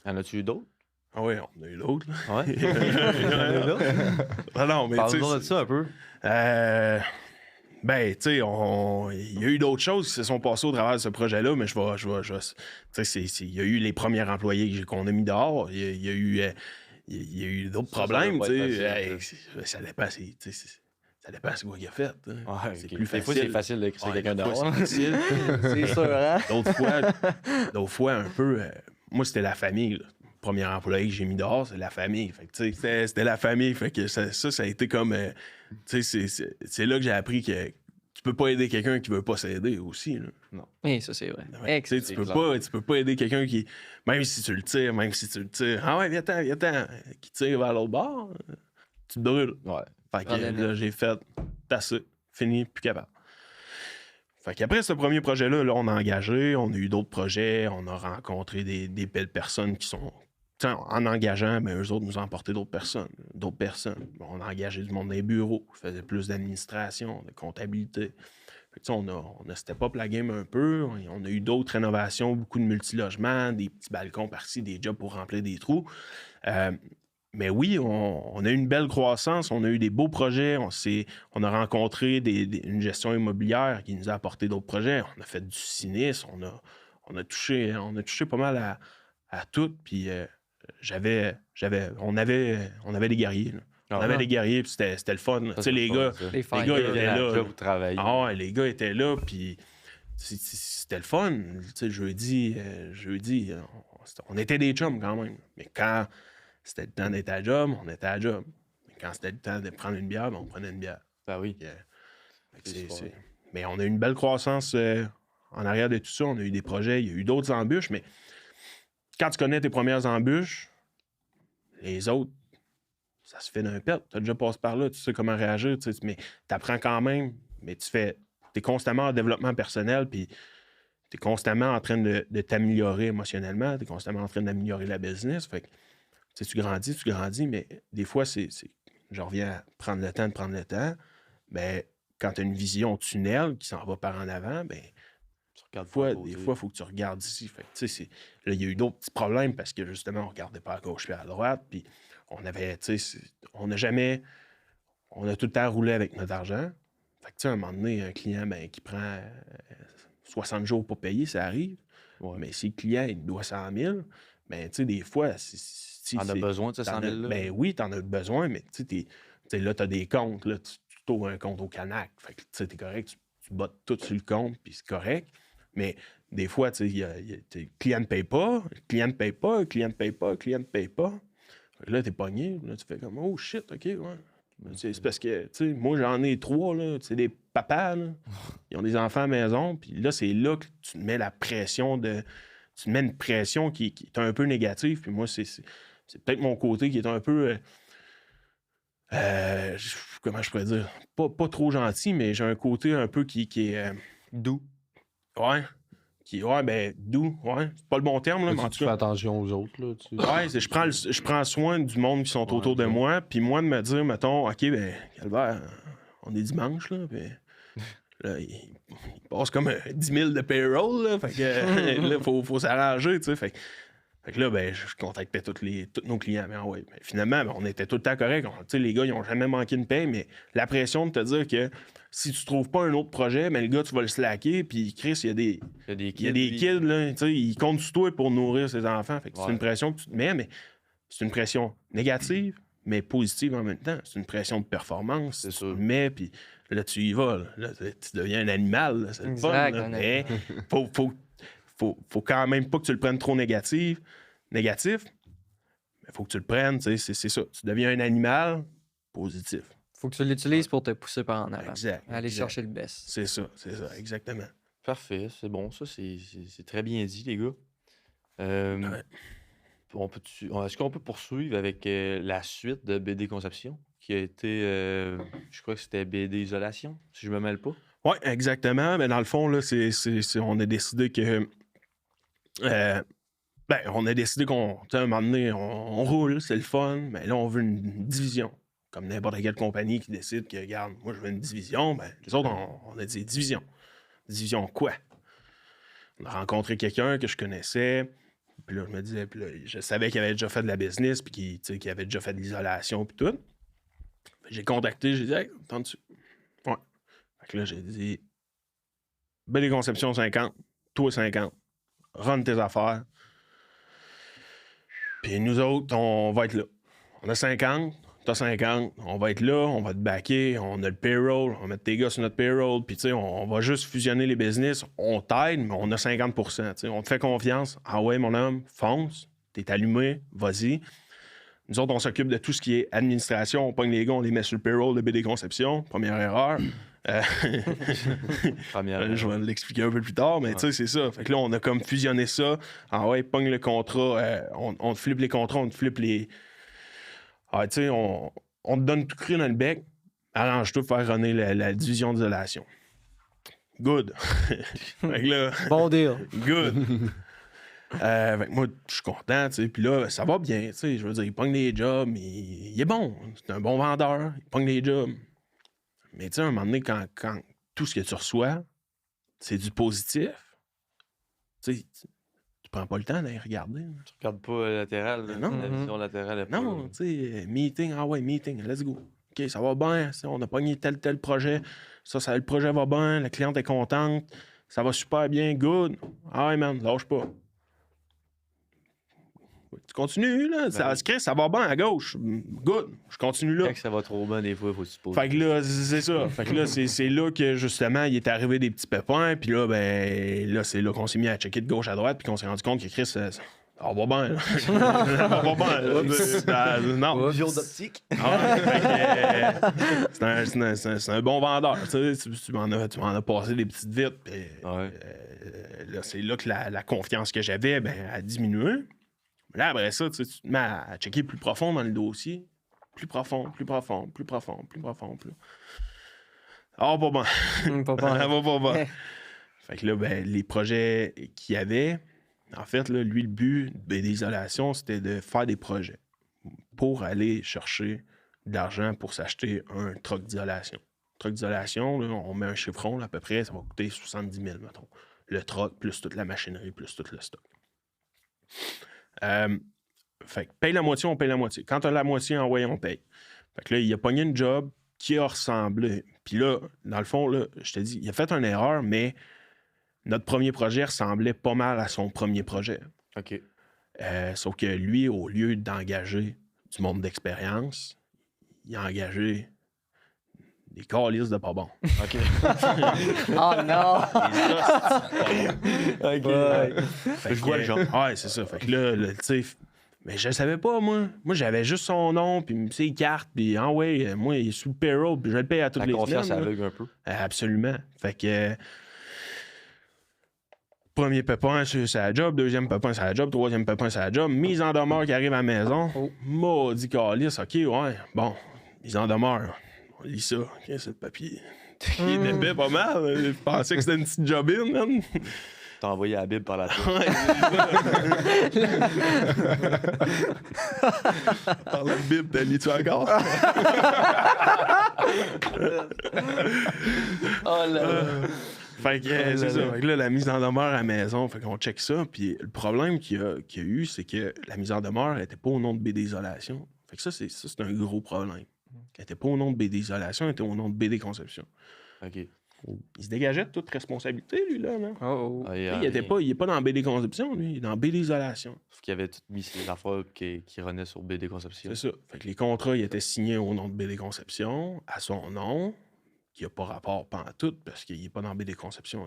A: en as-tu eu d'autres?
C: Ah oui, on a eu l'autre. là.
A: Ouais.
C: Ah non, mais tu
A: Parle-nous de
C: sais.
A: ça un peu.
C: Ben, tu sais, il y a eu d'autres choses qui se sont passées au travers de ce projet-là, mais tu sais, il y a eu les premiers employés qu'on a mis dehors. Il y a eu d'autres
A: Ça doit
C: problèmes,
A: pas
C: tu
A: être
C: sais.
A: facile,
C: Ça dépend, ça dépend c'est quoi qu'il a fait. hein.
A: Ouais,
C: C'est
A: ok.
C: plus
A: Des fois, c'est facile de créer
C: Ouais,
A: quelqu'un
C: des fois,
A: dehors.
C: c'est facile.
B: C'est sûr, hein?
C: D'autres fois, un peu. Moi, c'était la famille. Là. Le premier employé que j'ai mis dehors, c'est la famille. Fait que, tu sais, c'était la famille. Fait que ça a été comme. Tu sais, c'est là que j'ai appris que tu peux pas aider quelqu'un qui veut pas s'aider aussi. Là.
B: Oui, ça, c'est vrai.
C: Ouais, tu sais, tu peux pas aider quelqu'un qui. Même si tu le tires. Ah ouais, viens-t'en, qui tire vers l'autre bord, tu te brûles.
A: Ouais.
C: Fait que
B: Prends la
C: là, j'ai fait tasser, fini, plus capable. Fait qu'après ce premier projet-là, là, on a engagé, on a eu d'autres projets, on a rencontré des belles personnes qui sont... T'sais, en engageant, ben, eux autres nous ont apporté d'autres personnes. Bon, on a engagé du monde dans les bureaux, qui faisait plus d'administration, de comptabilité. Fait que, on a step up la game un peu. On a eu d'autres rénovations, beaucoup de multilogements, des petits balcons par-ci, des jobs pour remplir des trous. Mais oui, on a eu une belle croissance, on a eu des beaux projets, on a rencontré une gestion immobilière qui nous a apporté d'autres projets. On a fait du sinistre, on a touché pas mal à tout. Puis on avait des guerriers. Là. On avait des guerriers, puis c'était le fun. Tu sais, les gars
B: Les
C: étaient là.
A: Vous travaillez.
C: Ah ouais, les gars étaient là, puis c'était le fun. Tu sais, jeudi, on était des chums quand même. Mais quand c'était le temps d'être à la job, on était à la job. Mais quand c'était le temps de prendre une bière, ben, on prenait une bière.
A: Ben oui.
C: Mais on a eu une belle croissance en arrière de tout ça. On a eu des projets, il y a eu d'autres embûches, mais quand tu connais tes premières embûches, les autres, ça se fait d'un pet. Tu as déjà passé par là, tu sais comment réagir, mais tu apprends quand même, mais tu es constamment en développement personnel, puis tu es constamment en train de t'améliorer émotionnellement, tu es constamment en train d'améliorer la business. Fait que tu grandis, mais des fois, je reviens à prendre le temps. Ben, quand tu as une vision tunnel qui s'en va par en avant, ben, des fois, il faut que tu regardes ici. Fait que, là, il y a eu d'autres petits problèmes parce que justement, on ne regardait pas à gauche et à droite. Puis on a tout le temps roulé avec notre argent. Fait que, à un moment donné, un client qui prend 60 jours pour payer, ça arrive. Ouais. Mais si le client il doit 100 000, ben, des fois,
A: t'en as besoin de ces 100 000 $-là?
C: Ben oui, t'en as besoin, mais là, t'as des comptes. Là, tu ouvres un compte au Canac. Fait que t'es correct, tu bottes tout sur le compte, puis c'est correct. Mais des fois, le client ne paye pas, le client ne paye pas, le client ne paye pas, le client ne paye pas. Là, t'es pogné. Là, tu fais comme, oh shit, OK, ouais. C'est parce que, moi, j'en ai 3, là. C'est des papas, là. Ils ont des enfants à la maison. Puis là, c'est là que tu te mets la pression de... Tu te mets une pression qui est un peu négative. Puis moi, c'est peut-être mon côté qui est un peu... comment je pourrais dire? Pas trop gentil, mais j'ai un côté un peu qui est...
A: Doux.
C: Ouais. Doux. Ouais. C'est pas le bon terme, là, mais en tout
D: Tu fais
C: cas...
D: attention aux autres, là.
C: Ouais, je prends soin du monde qui sont autour de moi. Puis moi, de me dire, mettons, OK, ben, Calvaire, on est dimanche, là, puis... Là, il passe comme 10 000 de payroll, là. Fait que là, faut s'arranger, tu sais. Fait que là, ben, je contactais tous nos clients. Mais ouais, ben, finalement, ben, on était tout le temps corrects. Les gars, ils n'ont jamais manqué une paye, mais la pression de te dire que si tu trouves pas un autre projet, ben, le gars, tu vas le slacker. Puis Chris, il y a des kids, là, ils comptent sur toi pour nourrir ses enfants. Fait que c'est une pression que tu te mets, mais c'est une pression négative, mais positive en même temps. C'est une pression de performance.
A: C'est
C: tu
A: sûr.
C: te mets, puis là, tu y vas. Là, tu deviens un animal. Là, c'est le fun. Là, mais faut quand même pas que tu le prennes trop négatif. Mais faut que tu le prennes. C'est ça. Tu deviens un animal positif.
B: Faut que tu l'utilises pour te pousser par en avant.
C: Exact.
B: Aller chercher le best.
C: C'est ça, exactement.
A: Parfait, c'est bon. Ça, c'est très bien dit, les gars. Est-ce qu'on peut poursuivre avec la suite de BD Conception, qui a été, je crois que c'était BD Isolation, si je me mêle pas?
C: Oui, exactement. Mais dans le fond, là, on a décidé que... on a décidé qu'à un moment donné, on roule, c'est le fun, mais là, on veut une division. Comme n'importe quelle compagnie qui décide que, regarde, moi, je veux une division, ben, les autres, on a dit division. Division quoi? On a rencontré quelqu'un que je connaissais, puis là, je me disais, puis là, je savais qu'il avait déjà fait de la business, puis qu'il avait déjà fait de l'isolation, puis tout. J'ai contacté, j'ai dit, hey, t'entends-tu? Ouais. Fait que là, j'ai dit, BD Conception 50, toi 50, run tes affaires. Puis nous autres, on va être là. On a 50, t'as 50, on va être là, on va te backer, on a le payroll, on va mettre tes gars sur notre payroll, puis tu sais, on va juste fusionner les business, on t'aide, mais on a 50%, tu sais, on te fait confiance. Ah ouais, mon homme, fonce, t'es allumé, vas-y. Nous autres, on s'occupe de tout ce qui est administration, on pogne les gars, on les met sur le payroll de BD Conception, première erreur. Je vais l'expliquer un peu plus tard, mais tu sais, c'est ça. Fait que là, on a comme fusionné ça. Ah ouais, pogne le contrat, on te flippe les contrats, on te flippe les... Ah, tu sais, on te donne tout cru dans le bec, arrange-toi pour faire runner la division d'isolation. Good. Fait que là,
B: Bon deal.
C: good. Fait que moi, je suis content, tu sais. Puis là, ça va bien, tu sais. Je veux dire, il pogne des jobs, mais il est bon. C'est un bon vendeur. Il pogne des jobs. Mais tu sais, à un moment donné, quand tout ce que tu reçois, c'est du positif, tu sais, tu prends pas le temps d'aller regarder. Là.
A: Tu regardes pas latéral.
C: Mais non.
A: La vision latérale est pas
C: Non,
A: là.
C: tu sais, meeting, meeting, let's go. OK, ça va bien, on a pogné tel projet. Le projet va bien, la cliente est contente, ça va super bien, good. Ah ouais, man, lâche pas. Tu continues, là. Ça va bien à gauche. Good. Je continue là.
A: Quand ça va trop bien, des fois, il faut se poser.
C: Fait que là, c'est ça. Fait que là, c'est là que, justement, il est arrivé des petits pépins. Puis là, ben, là, c'est là qu'on s'est mis à checker de gauche à droite. Puis qu'on s'est rendu compte que Chris, ça va bien. Là. Ça va bien. Là. Non.
A: Vision d'optique.
C: C'est un bon vendeur. Tu m'en as passé des petites vites. Puis,
A: Ouais.
C: là, c'est là que la confiance que j'avais a diminué. Là, après ça, tu te mets à checker plus profond dans le dossier. Plus profond. Ah, pas bon.
B: Pas
C: Ça
B: bon.
C: va pas bon. Fait que là, ben, les projets qu'il y avait, en fait, là, lui, le but d'isolation, c'était de faire des projets pour aller chercher de l'argent pour s'acheter un truck d'isolation. Truck d'isolation, là, on met un chiffron, là, à peu près, ça va coûter 70 000, mettons. Le truck, plus toute la machinerie, plus tout le stock. Fait que paye la moitié, on paye la moitié. Quand t'as la moitié, envoyé, on paye. Fait que là, il a pogné une job qui a ressemblé. Puis là, dans le fond, là, je te dis, il a fait une erreur, mais notre premier projet ressemblait pas mal à son premier projet.
A: OK.
C: Sauf que lui, au lieu d'engager du monde d'expérience, il a engagé des calices de pas bons.
A: OK.
B: Oh non!
A: OK.
C: Fait
A: Je vois le genre.
C: Ouais, c'est ça. Fait que là, tu sais, mais je le savais pas, moi. Moi, j'avais juste son nom, puis ses cartes, puis moi, il est sous le payroll, puis je le paye à toutes
A: La
C: les
A: confiance
C: semaines. là.
A: aveugle un peu.
C: Absolument. Fait que premier pépin, c'est la job. Deuxième pépin, c'est la job. Troisième pépin, c'est la job. Mise en demeure qui arrive à la maison.
B: Oh.
C: Maudit calice. OK, ouais. Bon, mise en demeure. On lit ça. OK, c'est le papier. Il est épais pas mal. Je pensais que c'était une petite job-in, man.
A: T'as envoyé la Bible par la tête.
C: Par la Bible, t'as lis-tu encore?
B: Oh là!
C: Fait que c'est ça. Fait que là, la mise en demeure à la maison, fait qu'on check ça. Puis le problème qu'il y a eu, c'est que la mise en demeure n'était pas au nom de BD Isolation. Fait que ça, c'est un gros problème. Elle n'était pas au nom de BD Isolation, elle était au nom de BD Conception.
A: OK.
C: Il se dégageait de toute responsabilité, lui, là. Non?
B: Oh, oh.
A: Ah,
C: Il est pas dans BD Conception, lui. Il est dans BD Isolation.
A: Sauf qu'il avait tout mis ses affaires qui renaient sur BD Conception.
C: C'est ça. Fait que les contrats, ils étaient signés au nom de BD Conception, à son nom, qui n'a pas rapport pantoute, parce qu'il n'est pas dans BD Conception.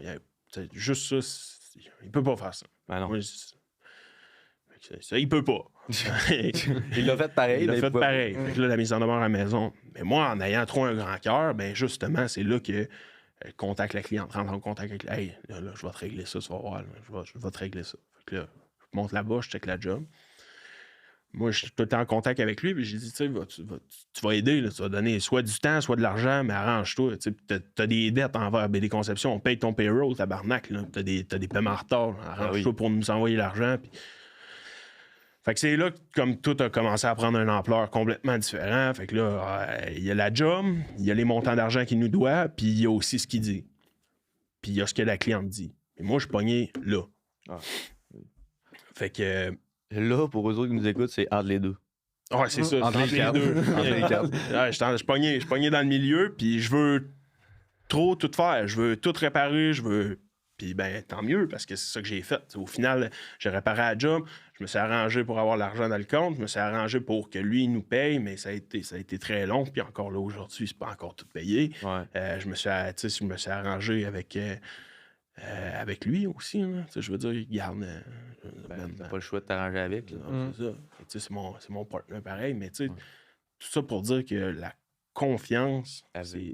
C: Juste ça, il peut pas faire ça.
A: Ben non.
C: Moi, ça, il peut pas.
A: Il l'a fait pareil.
C: Il l'a
A: mais
C: fait
A: pas-
C: pareil. Fait que là, la mise en demeure à la maison. Mais moi, en ayant trop un grand cœur, ben justement, c'est là que contacte la cliente, rentre en contact avec la. Hey, là, je vais te régler ça, tu vas voir. Là, je vais te régler ça. Fait que là, je monte là-bas, je check la job. Moi, je suis tout le temps en contact avec lui, puis j'ai dit, tu sais, tu vas aider, là, tu vas donner soit du temps, soit de l'argent, mais arrange-toi. Tu sais, t'as des dettes envers BD Conception, on paye ton payroll, tabarnak, là. T'as des paiements en retard, là. Arrange-toi pour nous envoyer l'argent. Puis... Fait que c'est là que, comme tout a commencé à prendre une ampleur complètement différente. Fait que là, il y a la job, il y a les montants d'argent qu'il nous doit, puis il y a aussi ce qu'il dit. Puis il y a ce que la cliente dit. Et moi, je suis pogné là.
A: Ah.
C: Fait que...
A: Là, pour eux autres qui nous écoutent, c'est entre les deux.
C: Ouais, c'est ça.
A: Entre les quatre.
C: deux.
A: Entre les quatre.
C: Ouais, je suis pogné dans le milieu, puis je veux trop tout faire. Je veux tout réparer, je veux... Puis ben, tant mieux, parce que c'est ça que j'ai fait. Au final, j'ai réparé la job, je me suis arrangé pour avoir l'argent dans le compte, je me suis arrangé pour que lui, il nous paye, mais ça a été très long, puis encore là, aujourd'hui, c'est pas encore tout payé.
A: Ouais.
C: Je me suis arrangé avec lui aussi. Là. Je veux dire, il garde...
A: T'as pas le choix de t'arranger avec. Là.
C: C'est ça. C'est mon partenaire pareil, mais tu sais, tout ça pour dire que la confiance,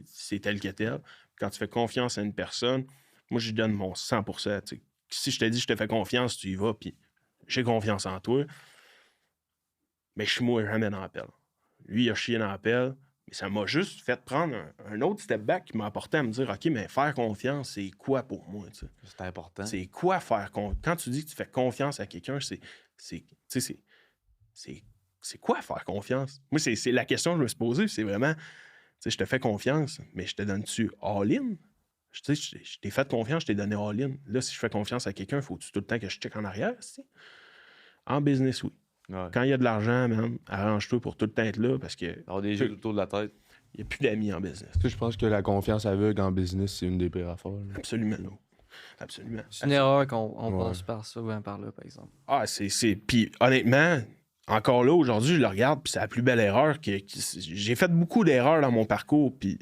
C: c'est tel que tel. Quand tu fais confiance à une personne, moi, je lui donne mon 100%. T'sais. Si je te dis je te fais confiance, tu y vas, puis j'ai confiance en toi, mais je suis moi jamais dans l'appel. Lui, il a chié dans l'appel, Mais ça m'a juste fait prendre un autre step back qui m'a apporté à me dire, OK, mais faire confiance, c'est quoi pour moi? Tu sais?
A: C'est important.
C: C'est quoi faire confiance? Quand tu dis que tu fais confiance à quelqu'un, c'est quoi faire confiance? Moi, c'est la question que je me suis posée. C'est vraiment, tu sais, je te fais confiance, mais je te donne-tu all-in? Tu sais, je t'ai fait confiance, je t'ai donné all-in. Là, si je fais confiance à quelqu'un, faut-tu tout le temps que je check en arrière? Tu sais? En business, oui.
A: Ouais.
C: Quand il y a de l'argent, man, arrange-toi pour tout le temps être là parce que
A: Avoir des jeux autour de la tête.
C: il n'y a plus d'amis en business.
D: Tu sais, je pense que la confiance aveugle en business, c'est une des pires affaires. là.
C: Absolument, non. Absolument.
B: C'est une erreur qu'on
D: Ouais.
B: passe par ça ou par là, par exemple.
C: Ah, c'est... Puis honnêtement, encore là, aujourd'hui, je le regarde, puis c'est la plus belle erreur j'ai fait beaucoup d'erreurs dans mon parcours, puis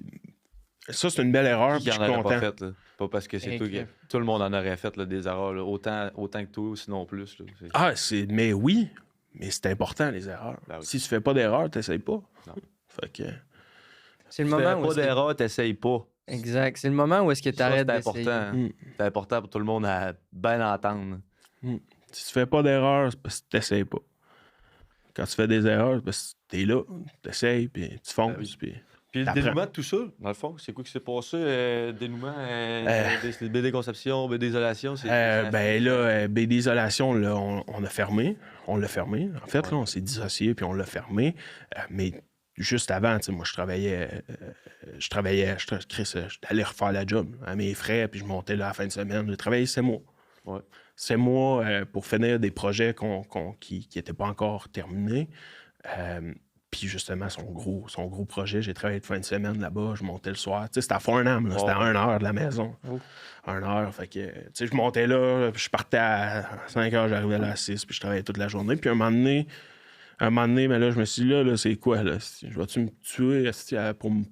C: ça, c'est une belle erreur,
A: Qui
C: puis
A: en
C: je suis
A: aurait
C: content.
A: pas fait, là. Pas parce que c'est
B: Et
A: toi
B: que-
A: tout le monde en aurait fait, là, des erreurs, là. Autant que toi, sinon plus, là.
C: Ah, mais oui, mais c'est important, les erreurs.
A: Ben oui.
C: Si tu fais pas d'erreur, t'essayes pas.
A: Non.
C: Fait que...
B: C'est le
A: Tu fais
B: moment où
A: pas
B: est-ce que-
A: d'erreur, t'essayes pas.
B: Exact. C'est le moment où est-ce que tu
A: Ça,
B: arrêtes
A: c'est
B: d'essayer.
A: important.
C: Mm.
A: C'est important pour tout le monde à bien entendre.
C: Si tu fais pas d'erreur, c'est parce que t'essayes pas. Quand tu fais des erreurs, c'est parce que t'es là, t'essayes, puis tu fonces,
A: Ben oui.
C: puis...
A: Puis le
C: T'apprends.
A: dénouement de tout ça, dans le fond, c'est quoi qui s'est passé? Dénouement, des BD Conception, BD Isolation,
C: Ben là, BD Isolation, là, on a fermé. On l'a fermé. En fait, là, on s'est dissocié puis on l'a fermé. Mais juste avant, tu sais, moi, j'allais refaire la job à mes frais, puis je montais là à la fin de semaine. J'ai travaillé 7 mois.
A: Ouais.
C: 7 mois pour finir des projets qui n'étaient pas encore terminés. Puis justement, son gros projet, j'ai travaillé de fin de semaine là-bas, je montais le soir. Tu sais, c'était à Farnham, là, c'était à 1 heure de la maison.
B: Oh.
C: 1 heure, fait que, tu sais, je montais là, puis je partais à 5 heures, j'arrivais là à 6, puis je travaillais toute la journée. Puis un moment donné, mais là, je me suis dit, là, c'est quoi, là? Je vais-tu me tuer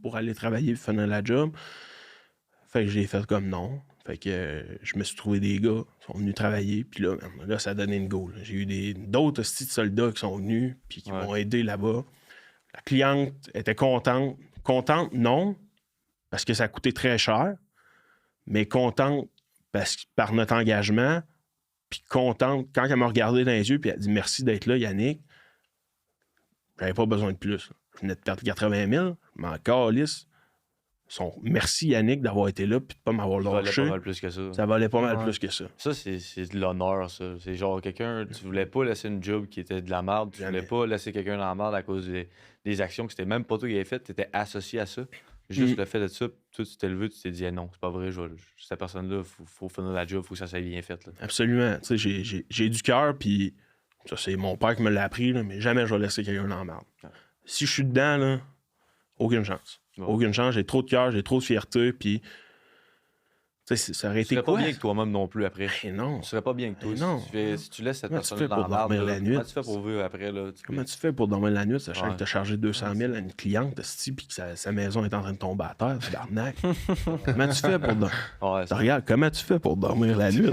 C: pour aller travailler et finir la job? Fait que j'ai fait comme non. Fait que je me suis trouvé des gars qui sont venus travailler, puis là, ça a donné une go. Là. J'ai eu d'autres hosties de soldats qui sont venus, puis qui m'ont aidé là-bas. La cliente était contente. Contente, non, parce que ça a coûté très cher, mais contente par notre engagement, puis contente quand elle m'a regardé dans les yeux, puis elle a dit merci d'être là, Yannick. J'avais pas besoin de plus. Je venais de perdre 80 000, mais encore lisse. Merci Yannick d'avoir été là, puis de pas m'avoir
A: Ça valait
C: lâché.
A: pas mal plus que ça.
C: Ça valait pas mal
B: Ouais.
C: plus que ça.
A: Ça, c'est de l'honneur, ça. C'est genre quelqu'un, tu voulais pas laisser une job qui était de la merde, tu voulais
C: Jamais.
A: pas laisser quelqu'un dans la merde à cause des actions que c'était même pas toi qui avais faites, tu étais associé à ça. Juste le fait de ça, toi, tu t'es levé, tu t'es dit, non, c'est pas vrai, cette personne-là, faut finir la job, faut que ça soit bien fait. Là.
C: Absolument. Tu sais, j'ai du cœur, puis ça, c'est mon père qui me l'a appris, là, mais jamais je vais laisser quelqu'un dans la merde.
A: Ouais.
C: Si je suis dedans, là, aucune chance.
A: Ouais.
C: Aucune chance. J'ai trop de cœur, j'ai trop de fierté, puis tu sais, ça aurait
A: Tu
C: été
A: serais
C: quoi?
A: pas bien que toi-même non plus après.
C: Eh non.
A: Tu serais pas bien que toi.
C: Mais non.
A: Si tu laisses cette
C: Comment tu
A: personne-là
C: fais
A: dans
C: pour
A: la merde,
C: dormir
A: là,
C: la nuit?
A: comment tu fais pour vivre après? Là,
C: Comment tu fais pour dormir la nuit, sachant
A: Ouais.
C: que tu as chargé 200 000 à une cliente, puis que sa maison est en train de tomber à terre, tabarnak? Comment tu fais pour dormir?
A: Ouais, ça-
C: Regarde, comment tu fais pour dormir la nuit?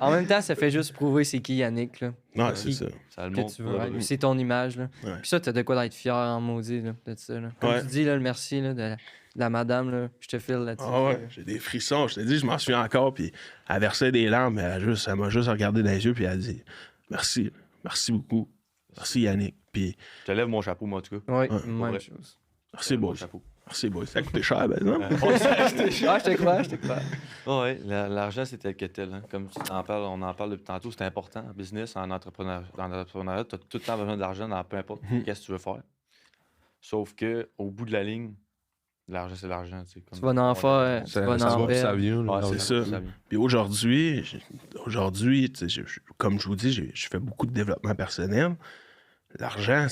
B: En même temps, ça fait juste prouver c'est qui Yannick, là,
C: Non, c'est ça.
A: ça le
B: que
A: montre.
B: tu veux
A: pas,
B: être.
A: là.
B: C'est ton image, là.
C: Ouais.
B: Puis ça, t'as de quoi d'être fier en maudit, là, de ça, là. Comme
C: Ouais.
B: tu dis, là, le merci, là, de la madame, là, je te file là-dessus.
C: Ah ouais, j'ai des frissons. Je te dis, je m'en souviens encore. Puis elle versait des larmes. Elle m'a juste regardé dans les yeux. Puis elle a dit merci. Merci beaucoup. Merci Yannick. Puis
A: Je te lève mon chapeau, moi, en tout cas.
B: Oui,
C: Ouais,
B: même
A: vrai.
B: chose.
C: merci,
A: Mon
C: boys.
A: chapeau.
C: Merci, boys. Ça a coûté cher, ben non?
B: Ah, je te crois, je te crois.
A: Ouais, l'argent, c'est tel que tel. Hein. Comme tu en parles, on en parle depuis tantôt, c'est important en business, en entrepreneuriat. Dans l'entrepreneuriat, tu as tout le temps besoin d'argent dans peu importe qu'est-ce que tu veux faire. Sauf que au bout de la ligne, l'argent, c'est l'argent. Tu sais, comme
B: Tu vas en faire, tu
D: Ça,
B: vas
D: ça
B: en
D: va puis ça
B: perdre.
D: vient. là.
A: Ouais,
C: c'est ça.
A: vient.
C: Puis aujourd'hui, tu sais, comme je vous dis, je fais beaucoup de développement personnel. L'argent,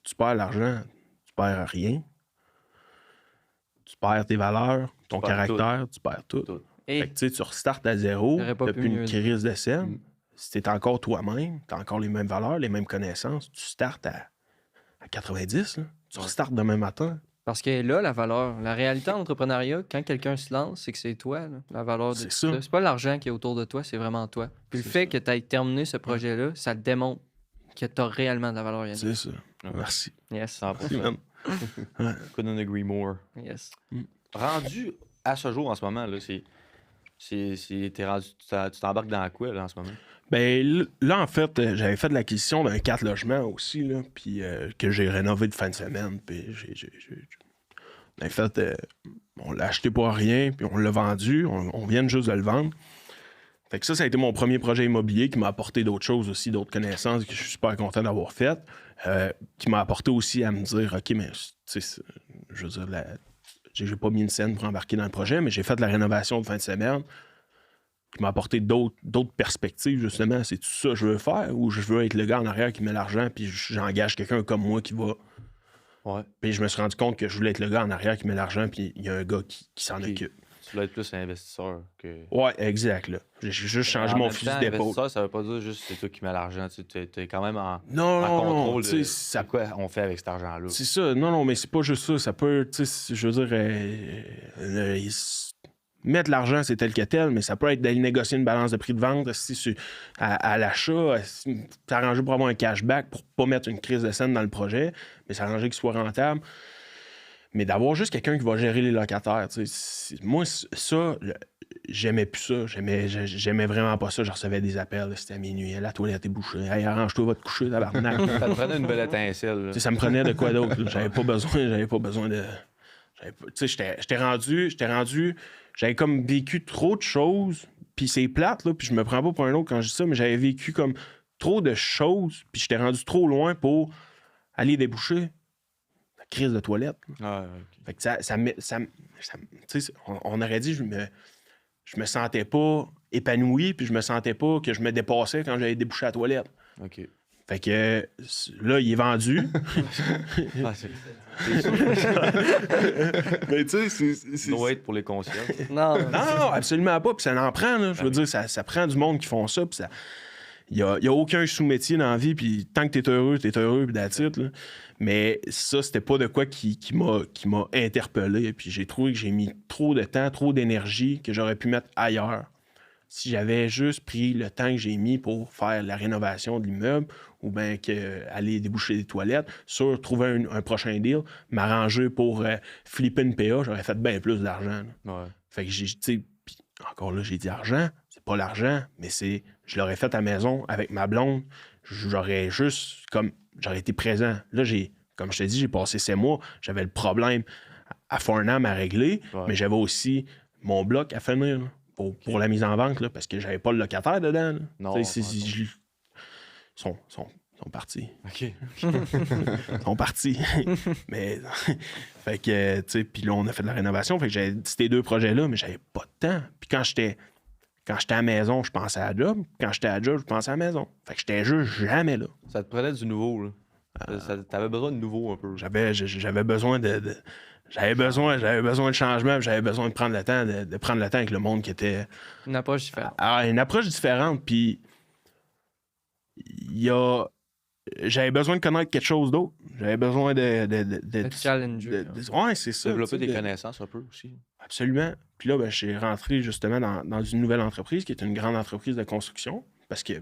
C: tu perds l'argent, tu perds rien. Tu perds tes valeurs, ton
A: Tu perds
C: caractère, tu perds tout.
A: Tout.
B: Et
C: Fait que tu sais, tu restartes à zéro,
B: J'aurais pas
C: t'as
B: pu
C: plus une
B: mieux
C: crise de scène.
A: Mm.
C: Si t'es encore toi-même, t'as encore les mêmes valeurs, les mêmes connaissances, tu startes à 90, là. Tu
A: Ouais.
C: restartes demain matin.
B: parce que là, la valeur, la réalité en entrepreneuriat, quand quelqu'un se lance, c'est que c'est toi, là, la valeur de
C: C'est
B: tout
C: ça.
B: ça. C'est pas l'argent qui est autour de toi, c'est vraiment toi. Puis le
C: C'est
B: fait
C: ça.
B: que tu aies terminé ce projet-là, ça te démontre que tu as réellement de la valeur, Yannick.
C: C'est ça.
A: Ouais.
C: Merci.
B: Yes.
A: 100%.
C: Merci, man.
A: Couldn't agree more.
B: Yes.
A: Rendu à ce jour, en ce moment, là, tu t'embarques dans quoi, là, en ce moment?
C: Ben là, en fait, j'avais fait de l'acquisition d'un 4 logements aussi, là, puis que j'ai rénové de fin de semaine. Puis en fait, on l'a acheté pour rien, puis on l'a vendu. On vient juste de le vendre. Fait que ça a été mon premier projet immobilier qui m'a apporté d'autres choses aussi, d'autres connaissances que je suis super content d'avoir faites. Qui m'a apporté aussi à me dire, OK, mais tu sais, je veux dire, j'ai pas mis une scène pour embarquer dans le projet, mais j'ai fait de la rénovation de fin de semaine qui m'a apporté d'autres perspectives, justement. C'est tout ça que je veux faire ou je veux être le gars en arrière qui met l'argent puis j'engage quelqu'un comme moi qui va.
A: Ouais.
C: Puis je me suis rendu compte que je voulais être le gars en arrière qui met l'argent puis il y a un gars qui s'en occupe.
A: Tu voulais être plus un investisseur que.
C: Ouais, exact, là. J'ai juste changé mon fusil d'épaule.
A: Investisseur, ça veut pas dire juste c'est toi qui mets l'argent. Tu es quand même en
C: Non,
A: contrôle
C: tu
A: de
C: sais,
A: c'est quoi on fait avec cet argent-là.
C: c'est ça. Non, mais c'est pas juste ça. Ça peut, tu sais, je veux dire, mettre l'argent, c'est tel que tel, mais ça peut être d'aller négocier une balance de prix de vente à l'achat, t'arranger pour avoir un cashback pour pas mettre une crise de scène dans le projet, mais s'arranger qu'il soit rentable. Mais d'avoir juste quelqu'un qui va gérer les locataires, tu sais, moi, ça, j'aimais plus ça. J'aimais vraiment pas ça. Je recevais des appels, là, c'était à minuit. La toilette est bouchée. Hey, arrange-toi, va te coucher, tabarnak.
A: Ça te prenait une belle étincelle. Là.
C: Ça me prenait de quoi d'autre. J'avais pas besoin de. Tu sais, j'étais rendu. J'avais comme vécu trop de choses. Puis c'est plate, là. Puis je me prends pas pour un autre quand je dis ça, mais j'avais vécu comme trop de choses. Puis j'étais rendu trop loin pour aller déboucher la crise de toilette.
A: Ah, okay.
C: Fait que tu sais, on aurait dit, je me sentais pas épanoui, puis je me sentais pas que je me dépassais quand j'allais déboucher la toilette.
A: OK.
C: Fait que là, il est vendu.
A: Ah, c'est
C: Mais tu sais, c'est.
A: no hate pour les concierges.
B: Non,
C: Non, absolument pas. Puis ça en prend, là. Je veux dire, ça prend du monde qui font ça. Puis ça. Il n'y a aucun sous-métier dans la vie. Puis tant que t'es heureux, puis that's it, là. Mais ça, c'était pas de quoi qui m'a interpellé. Puis j'ai trouvé que j'ai mis trop de temps, trop d'énergie que j'aurais pu mettre ailleurs. Si j'avais juste pris le temps que j'ai mis pour faire la rénovation de l'immeuble ou bien aller déboucher des toilettes, trouver un prochain deal, m'arranger pour flipper une PA, j'aurais fait bien plus d'argent.
A: Ouais.
C: Fait que encore là, j'ai dit argent, c'est pas l'argent, mais je l'aurais fait à la maison avec ma blonde, j'aurais été présent. Là, comme je t'ai dit, j'ai passé 7 mois, j'avais le problème à Farnham à régler, mais j'avais aussi mon bloc à finir, là. Pour la mise en vente, là, parce que j'avais pas le locataire dedans. Là.
A: Non.
C: Ils sont partis.
A: OK.
C: Ils sont partis. Mais, fait que, tu sais, puis là, on a fait de la rénovation. Fait que j'avais ces 2 projets-là, mais j'avais pas de temps. Puis quand j'étais à la maison, je pensais à la job. Quand j'étais à la job, je pensais à la maison. Fait que j'étais juste jamais là.
A: Ça te prenait du nouveau, là. T'avais besoin de nouveau un peu.
C: J'avais besoin de. J'avais besoin de changement, j'avais besoin de prendre le temps, de prendre le temps avec le monde qui était.
B: une approche différente.
C: Une approche différente, puis j'avais besoin de connaître quelque chose d'autre. J'avais besoin de
B: challenger.
C: Ouais, c'est ça.
A: Développer des connaissances un peu aussi.
C: Absolument. Puis là, je suis rentré justement dans une nouvelle entreprise qui est une grande entreprise de construction, parce que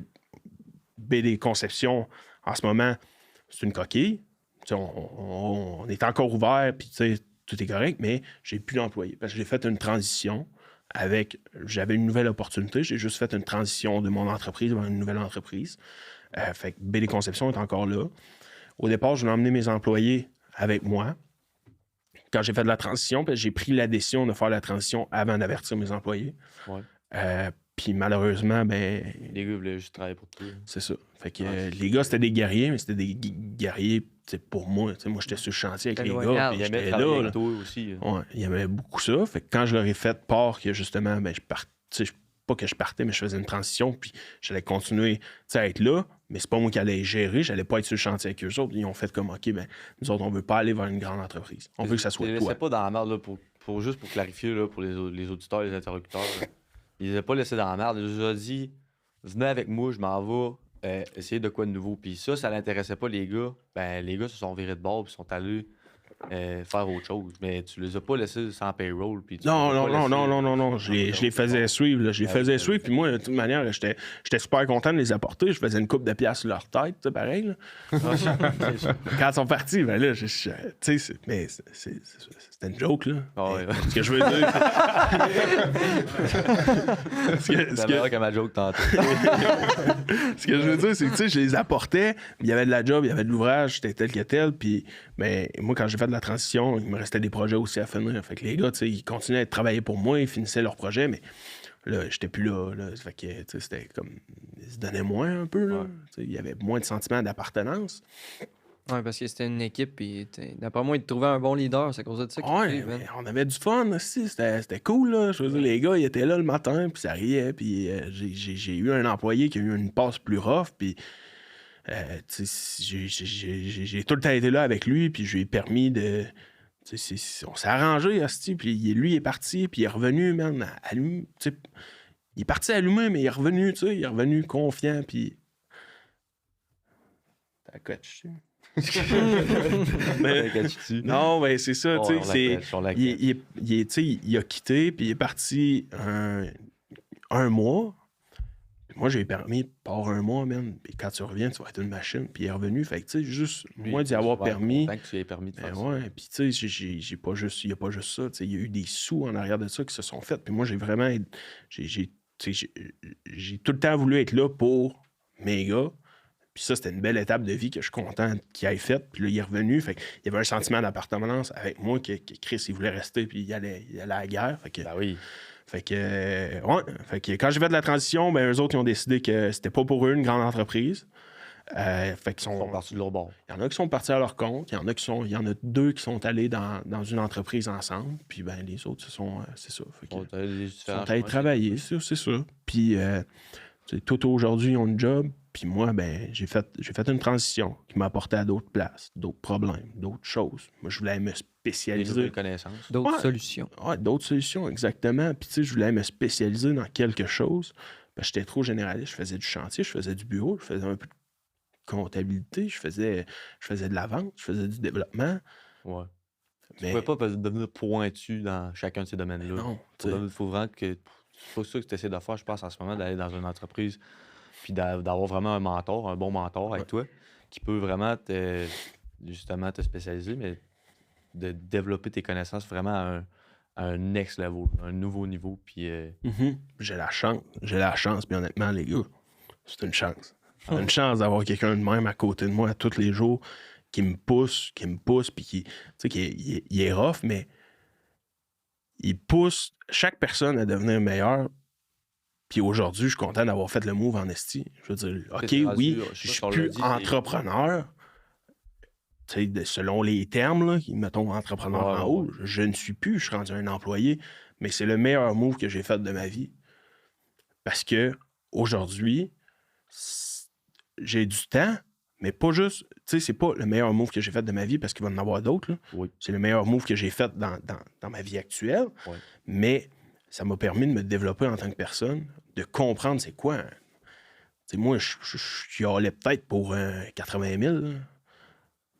C: BD Conception, en ce moment, c'est une coquille. On est encore ouvert, puis tout est correct, mais j'ai plus d'employés. Parce que j'ai fait une transition j'avais une nouvelle opportunité. J'ai juste fait une transition de mon entreprise vers une nouvelle entreprise. Fait que BD Conception est encore là. Au départ, je voulais emmener mes employés avec moi. Quand j'ai fait de la transition, j'ai pris la décision de faire la transition avant d'avertir mes employés.
A: Ouais.
C: Puis malheureusement,
A: les gars voulaient juste travailler pour toi.
C: C'est ça. Fait que les gars, c'était des guerriers, mais c'était des guerriers pour moi. Moi, j'étais sur le chantier avec les gars.
A: Ils aimaient travailler avec toi aussi.
C: Ouais, ils aimaient beaucoup ça. Fait que quand je leur ai fait part que justement, je partais, pas que je partais, mais je faisais une transition, puis j'allais continuer à être là, mais c'est pas moi qui allais gérer, j'allais pas être sur le chantier avec eux autres. Ils ont fait comme, OK, nous autres, on veut pas aller vers une grande entreprise. On veut que ça soit toi.
A: Ils ne laissaient pas dans la merde, là, juste pour clarifier là, pour les auditeurs, les interlocuteurs. Ils les ont pas laissés dans la merde. Ils nous ont dit, venez avec moi, je m'en vais essayer de quoi de nouveau. Puis ça l'intéressait pas les gars. Les gars se sont virés de bord, puis sont allés faire autre chose. Mais tu les as pas laissés sans payroll. Puis tu les as
C: Non,
A: pas
C: non, non,
A: laissés-
C: non, non, non, non. Je les faisais suivre. Là. Je les
A: Ouais,
C: faisais
A: ouais.
C: suivre. Puis moi, de toute manière, j'étais super content de les apporter. Je faisais une coupe de piastres sur leur tête, tu sais, pareil. Là. Quand ils sont partis, ben là, tu sais, mais c'était une joke, là.
A: Ah ouais.
C: Ce que je veux dire.
A: C'est meilleur que ma joke tantôt.
C: Ce que je veux dire, c'est que, tu sais, je les apportais. Il y avait de la job, il y avait de l'ouvrage, j'étais tel que tel. Puis, mais moi, quand j'ai fait de la transition, il me restait des projets aussi à finir. Fait que les gars, tu sais, ils continuaient à travailler pour moi, ils finissaient leurs projets, mais là, j'étais plus là. Fait que, tu sais, c'était comme. Ils se donnaient moins un peu, là.
A: Ouais.
C: Tu sais, il y avait moins de sentiments d'appartenance.
B: Ouais, parce que c'était une équipe, puis d'après moi, ils trouvaient un bon leader, c'est à cause de ça qu'ils
C: Ouais,
B: suivent, man.
C: mais on avait du fun aussi, c'était cool, là. Je veux dire, les gars, ils étaient là le matin, puis ça riait, puis j'ai eu un employé qui a eu une passe plus rough, puis tu sais, j'ai tout le temps été là avec lui, puis je lui ai permis de... tu sais, on s'est arrangé, hostie, puis lui, il est parti, puis il est revenu, man, allumé, tu sais, il est parti allumé, mais il est revenu, tu sais, il est revenu confiant, puis... T'as coach, tu sais. Mais- non, mais c'est ça, tu sais, il a quitté, puis il est parti un mois. Puis moi, j'ai permis, par un mois, man. Puis quand tu reviens, tu vas être une machine. Puis il est revenu. Fait que, tu sais, juste, moi, d'y avoir permis.
A: Tant que tu aies permis de
C: Ben
A: faire ça.
C: ouais, puis tu sais, il n'y a pas juste ça. Tu sais, il y a eu des sous en arrière de ça qui se sont faits. Puis moi, j'ai vraiment. J'ai tout le temps voulu être là pour mes gars. Puis ça, c'était une belle étape de vie que je suis content qu'il ait faite. Puis là, il est revenu. Fait qu'il y avait un sentiment d'appartenance avec moi que Chris, il voulait rester. Puis il allait à la guerre. Fait que,
A: Ben oui.
C: fait que quand j'ai fait de la transition, ben, eux autres, ils ont décidé que c'était pas pour eux une grande entreprise. Fait qu'ils
A: Ils sont partis de leur bord.
C: il y en a qui sont partis à leur compte. Il y en a 2 qui sont allés dans une entreprise ensemble. Puis ben, les autres, c'est ça. Fait que, ils sont allés travailler, c'est ça. Puis tout aujourd'hui, ils ont une job. Puis moi, ben, j'ai fait une transition qui m'a apporté à d'autres places, d'autres problèmes, d'autres choses. Moi, je voulais me
A: Des
C: spécialiser.
A: nouvelles connaissances.
B: D'autres
C: Ouais.
B: solutions.
C: Ouais, d'autres solutions, exactement. Puis tu sais, je voulais me spécialiser dans quelque chose. Ben, j'étais trop généraliste. Je faisais du chantier, je faisais du bureau, je faisais un peu de comptabilité, je faisais de la vente, je faisais du développement.
A: Ouais.
C: Mais
A: Tu pouvais pas devenir pointu dans chacun de ces domaines-là.
C: non, tu sais.
A: Il faut vraiment que. C'est ça que tu essaies de faire, je pense, en ce moment, d'aller dans une entreprise puis d'avoir vraiment un mentor, un bon mentor avec toi, qui peut vraiment justement te spécialiser, mais de développer tes connaissances vraiment à un next level, un nouveau niveau. Puis
C: J'ai la chance, puis honnêtement, les gars, c'est une chance. J'ai une chance d'avoir quelqu'un de même à côté de moi tous les jours qui me pousse, puis qui, tu sais, il est rough, mais il pousse chaque personne à devenir meilleure. Puis aujourd'hui, je suis content d'avoir fait le move en esti. Je veux dire, OK,
A: t'es rendu,
C: oui,
A: je sais pas
C: je
A: si
C: suis
A: on l'a
C: plus
A: dit,
C: entrepreneur. Tu sais, selon les termes, là, mettons entrepreneur
A: Ouais,
C: en haut, je ne suis plus, je suis rendu un employé. Mais c'est le meilleur move que j'ai fait de ma vie. Parce que aujourd'hui, j'ai du temps, mais pas juste. Tu sais, c'est pas le meilleur move que j'ai fait de ma vie parce qu'il va y en avoir d'autres. Là.
A: Oui.
C: C'est le meilleur move que j'ai fait dans ma vie actuelle.
A: Ouais.
C: Mais ça m'a permis de me développer en tant que personne, de comprendre c'est quoi. Tu sais, moi, je allais peut-être pour 80 000. Là.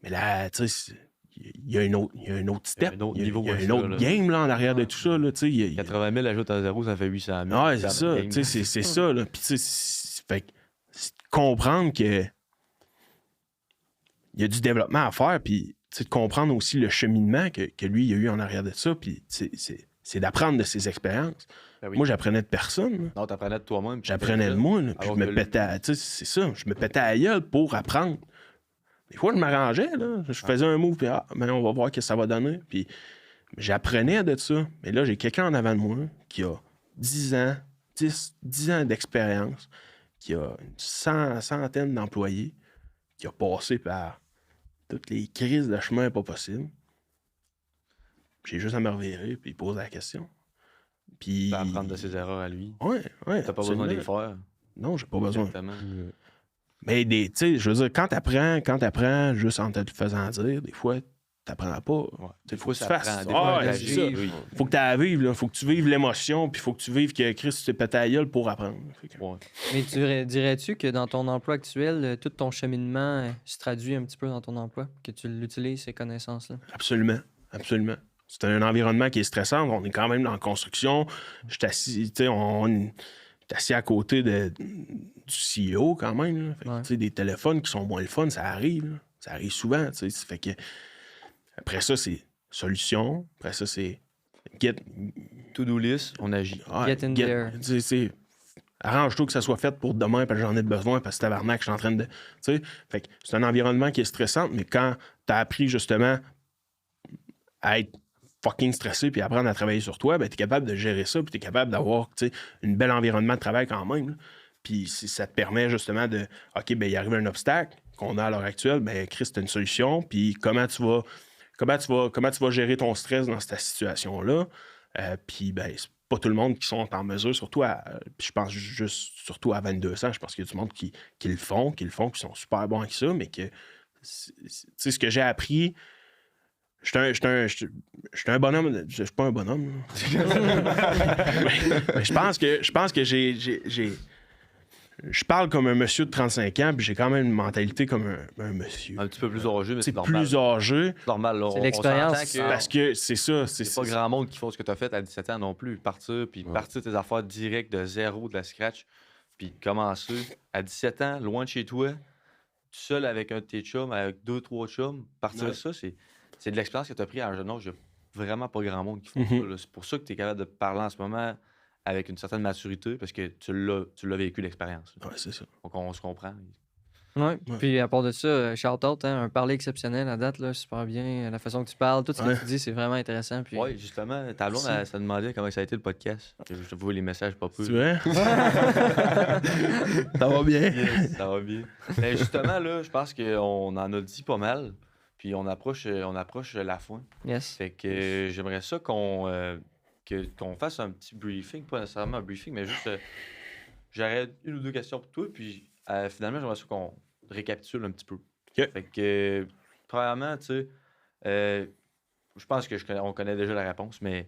C: Mais là, tu sais, il y a un autre step.
A: un autre
C: Il y a
A: niveau à
C: un
A: ça,
C: autre
A: là.
C: game là, en arrière de tout ça. Là, tu sais,
A: 80 000 ajoute à zéro, ça fait 800 000.
C: ouais, c'est ça. Tu sais, c'est ça. Là. Puis, tu sais, fait que c'est de comprendre que il y a du développement à faire, puis tu sais, de comprendre aussi le cheminement que lui, il a eu en arrière de ça, puis c'est d'apprendre de ses expériences.
A: Ben oui.
C: Moi, j'apprenais de personne. Là.
A: Non, t'apprenais de toi-même.
C: J'apprenais de moi, là, puis
A: Alors
C: je me
A: que
C: pétais à... Tu sais, c'est ça, je me pétais à la gueule pour apprendre. Des fois, je m'arrangeais, là. Je faisais un move, puis maintenant, on va voir ce que ça va donner. Puis j'apprenais de ça. Mais là, j'ai quelqu'un en avant de moi qui a 10 ans d'expérience, qui a une centaine d'employés, qui a passé par toutes les crises de chemin pas possibles. J'ai juste à me revirer puis poser la question. Puis...
A: apprendre de ses erreurs à lui.
C: Ouais.
A: T'as pas besoin de les faire.
C: Non, j'ai pas besoin.
A: Exactement.
C: Mais tu sais, je veux dire, quand t'apprends juste en te le faisant dire, des fois, t'apprends pas.
A: Des
C: Faut
A: fois,
C: que tu
A: ça
C: fasses.
A: prend. Des fois,
C: Ouais,
A: la
C: c'est
A: vie,
C: ça.
A: oui.
C: Faut que tu la vives, là. Faut que tu vives l'émotion, puis faut que tu vives que Chris, tu t'es pété à la gueule pour apprendre. Fait que-
A: Ouais.
B: Mais dirais-tu que dans ton emploi actuel, tout ton cheminement se traduit un petit peu dans ton emploi, que tu l'utilises, ces connaissances-là?
C: Absolument. Absolument. C'est un environnement qui est stressant. On est quand même dans la construction. Je suis assis, tu sais, on est assis à côté du CEO quand même. Là. Fait que,
B: Ouais.
C: tu sais, des téléphones qui sont moins le fun, ça arrive. Là. Ça arrive souvent. Tu sais. Ça fait que après ça, c'est solution. Après ça, c'est get.
A: To-do list, on agit.
C: Ouais,
B: Get in there.
C: tu sais, c'est- arrange-toi que ça soit fait pour demain parce que j'en ai besoin parce que tabarnak, je suis en train de. Tu sais, fait que c'est un environnement qui est stressant, mais quand tu as appris justement à être fucking stressé puis apprendre à travailler sur toi, ben, tu es capable de gérer ça puis tu es capable d'avoir tu sais, un bel environnement de travail quand même. Là. Puis si ça te permet justement de OK, ben il arrive un obstacle qu'on a à l'heure actuelle, ben Chris, t'as une solution. Puis comment tu vas gérer ton stress dans cette situation-là? Puis ben, c'est pas tout le monde qui sont en mesure, surtout puis je pense juste surtout à 22 ans, je pense qu'il y a du monde qui le font, qui sont super bons avec ça, mais que tu sais, ce que j'ai appris. Je suis un bonhomme. Je suis pas un bonhomme. mais je pense que je parle comme un monsieur de 35 ans, puis j'ai quand même une mentalité comme un monsieur.
A: Un petit peu plus âgé, mais
C: C'est
A: c'est normal.
C: plus âgé.
A: C'est normal. Là.
B: C'est
A: On
B: l'expérience.
A: s'entend que
C: Parce que c'est ça.
A: c'est pas grand monde qui font ce que tu as fait à 17 ans non plus. Partir tes affaires direct de zéro, de la scratch, puis commencer à 17 ans, loin de chez toi, tout seul avec un de tes chums, avec 2-3 chums. Partir de ça, c'est de l'expérience que tu as pris à un jeune âge. Il n'y a vraiment pas grand monde qui font ça. Là. C'est pour ça que tu es capable de parler en ce moment avec une certaine maturité, parce que tu l'as vécu l'expérience.
C: Ouais, c'est ça.
A: Donc on se comprend.
B: Ouais. Puis à part de ça, shout-out, hein, un parler exceptionnel à date, là, super bien. La façon que tu parles, tout ce que tu dis, c'est vraiment intéressant. Puis...
A: Oui, justement, ta blonde, ça demandait comment ça a été le podcast. Je te vois les messages pas peu.
C: Tu vois? Ça va bien.
A: Yes, ça va bien. Mais justement, là, je pense qu'on en a dit pas mal. Puis on approche la fin.
B: Yes.
A: Fait que j'aimerais ça qu'on fasse un petit briefing, pas nécessairement un briefing, mais juste j'aurais une ou deux questions pour toi, puis finalement j'aimerais ça qu'on récapitule un petit peu. Fait que premièrement, tu sais, je pense que on connaît déjà la réponse, mais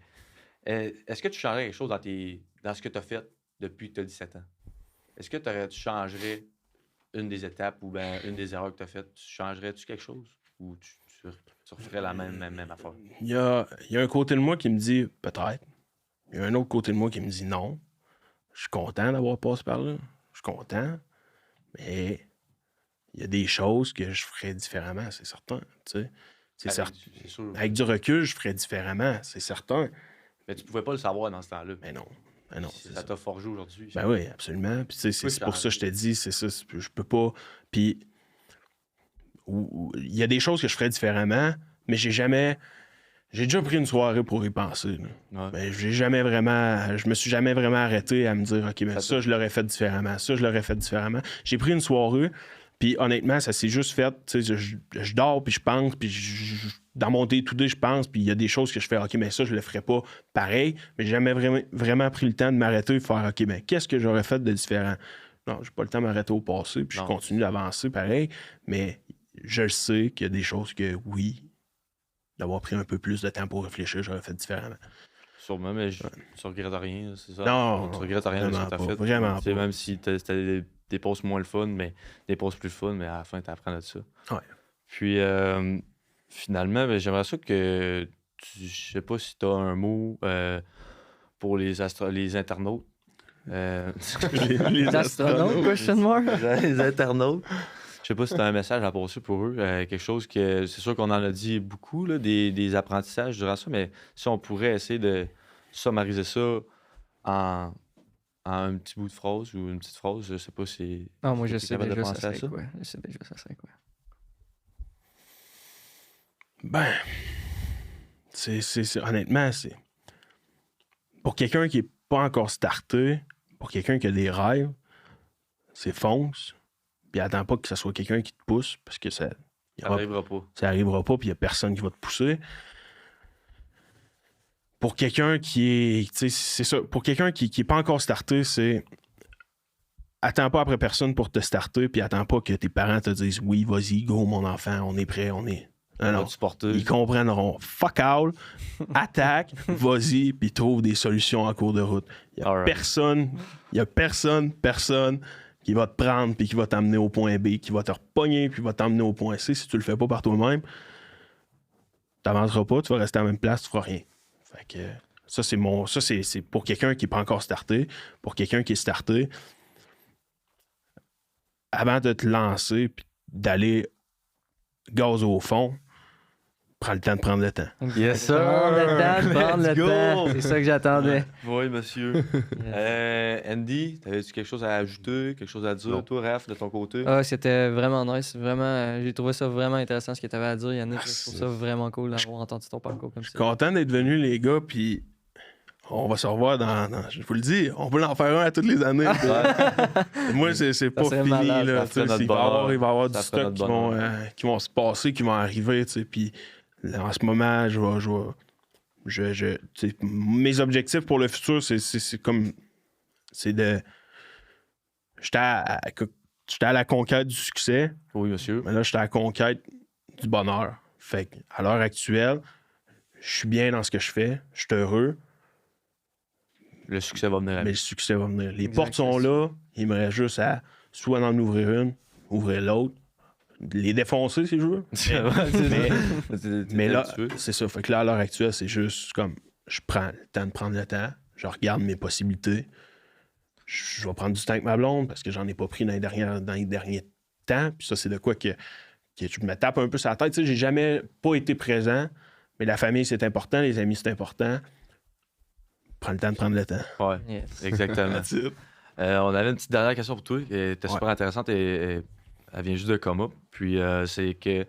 A: est-ce que tu changerais quelque chose dans ce que tu as fait depuis que tu as 17 ans? Est-ce que tu changerais une des étapes ou ben une des erreurs que tu as faites? Tu changerais-tu quelque chose? Ou tu referais la même affaire?
C: Il y a un côté de moi qui me dit peut-être. Il y a un autre côté de moi qui me dit non. Je suis content d'avoir passé par là. Je suis content. Mais il y a des choses que je ferais différemment, c'est certain. Tu sais. C'est
A: sûr.
C: Avec du recul, je ferais différemment, c'est certain.
A: Mais tu pouvais pas le savoir dans ce temps-là.
C: Mais non.
A: Ça t'a forgé aujourd'hui.
C: Ben oui, absolument. Puis tu sais, c'est pour ça que je te dis, c'est ça. Je peux pas. Puis il y a des choses que je ferais différemment, mais j'ai déjà pris une soirée pour y penser.
A: Ouais.
C: Ben, je me suis jamais vraiment arrêté à me dire OK, ben ça, je l'aurais fait différemment. Ça, je l'aurais fait différemment. J'ai pris une soirée, puis honnêtement, ça s'est juste fait. Tu sais, je dors, puis je pense, puis dans mon day-to-day, je pense, puis il y a des choses que je fais OK, mais ça, je le ferais pas pareil, mais j'ai jamais vraiment pris le temps de m'arrêter et de faire OK, ben qu'est-ce que j'aurais fait de différent? Non, j'ai pas le temps de m'arrêter au passé, puis je continue d'avancer pareil, mais je le sais qu'il y a des choses que, oui, d'avoir pris un peu plus de temps pour réfléchir, j'aurais fait différemment.
A: Sûrement, mais tu regrettes rien, c'est ça?
C: Non,
A: tu regrettes rien de ce que tu as fait.
C: Vraiment pas.
A: Même si c'était des pauses moins le fun, mais des pauses plus fun, mais à la fin, tu apprends de ça.
C: Ouais.
A: Puis, finalement, ben, j'aimerais ça que je sais pas si tu as un mot pour les internautes.
B: Les astronautes, question mark?
A: Les internautes. Je sais pas si tu as un message à passer pour eux. Quelque chose que c'est sûr qu'on en a dit beaucoup, là, des apprentissages durant ça, mais si on pourrait essayer de summariser ça en un petit bout de phrase ou une petite phrase, je sais pas si.
B: Non, moi je
A: t'es
B: sais
A: capable de
B: déjà ça
A: penser à
B: serait quoi. Je sais déjà ça serait quoi.
C: Ben, c'est honnêtement, c'est. Pour quelqu'un qui n'est pas encore starté, pour quelqu'un qui a des rêves, c'est fonce. Puis attends pas que ce soit quelqu'un qui te pousse, parce que ça
A: n'arrivera pas.
C: Ça n'arrivera pas, puis il n'y a personne qui va te pousser. Pour quelqu'un qui est. Tu sais, c'est ça. Pour quelqu'un qui n'est pas encore starté, c'est. Attends pas après personne pour te starter, puis attends pas que tes parents te disent oui, vas-y, go, mon enfant, on est prêt, on est. Non,
A: On va
C: non.
A: te supporter.
C: Ils comprendront. Fuck all, attaque, vas-y, puis trouve des solutions en cours de route. Il y a personne qui va te prendre puis qui va t'amener au point B, qui va te repogner puis va t'emmener au point C. Si tu le fais pas par toi-même, t'avanceras pas, tu vas rester à la même place, tu feras rien. Fait que ça, c'est pour quelqu'un qui n'est pas encore starté. Pour quelqu'un qui est starté, avant de te lancer puis d'aller gaz au fond, prends le temps de prendre le temps.
A: Yes, sir!
B: Prendre le temps, prendre
A: Let's
B: le
A: go!
B: temps. C'est ça que j'attendais.
A: Oui, monsieur. Andy, t'avais-tu quelque chose à ajouter, quelque chose à dire?
D: Non.
A: Toi, Raph, de ton côté?
B: Ah, c'était vraiment nice. Vraiment, j'ai trouvé ça vraiment intéressant ce que tu avais à dire, Yannick. Je trouve
C: Merci.
B: ça vraiment cool d'avoir entendu ton parcours comme
C: Je suis
B: ça.
C: content d'être venu, les gars, puis on va se revoir je vous le dis, on peut en faire un à toutes les années. Moi, c'est pas
B: serait
C: fini.
B: malade,
C: Là,
A: ça ferait
C: tu sais,
A: notre
C: il va y avoir
A: Ça
C: du
A: ferait
C: stock
A: notre
C: qui vont se passer, qui vont arriver. Tu sais, puis là, en ce moment, tu sais, mes objectifs pour le futur, c'est comme... C'est de... J'étais à la conquête du succès,
A: Oui, monsieur.
C: mais là, j'étais à la conquête du bonheur. Fait qu'à l'heure actuelle, je suis bien dans ce que je fais, je suis heureux,
A: Le succès va venir à
C: mais le
A: lui.
C: succès va venir. Les
B: Exact,
C: portes sont
B: c'est
C: là, il me reste juste à soit en ouvrir une, ouvrir l'autre, les défoncer si je veux. Mais là, c'est ça. Fait que là, à l'heure actuelle, c'est juste comme je prends le temps de prendre le temps, je regarde mes possibilités. Je vais prendre du temps avec ma blonde parce que j'en ai pas pris dans les derniers temps. Puis ça, c'est de quoi que je me tape un peu sur la tête. Tu sais, j'ai jamais pas été présent, mais la famille, c'est important, les amis, c'est important. Prends le temps de prendre le temps.
A: Ouais,
B: Yes.
A: exactement.
C: That's it.
A: On avait une petite dernière question pour toi qui était
C: Ouais.
A: super intéressante et elle vient juste de come up. Puis c'est que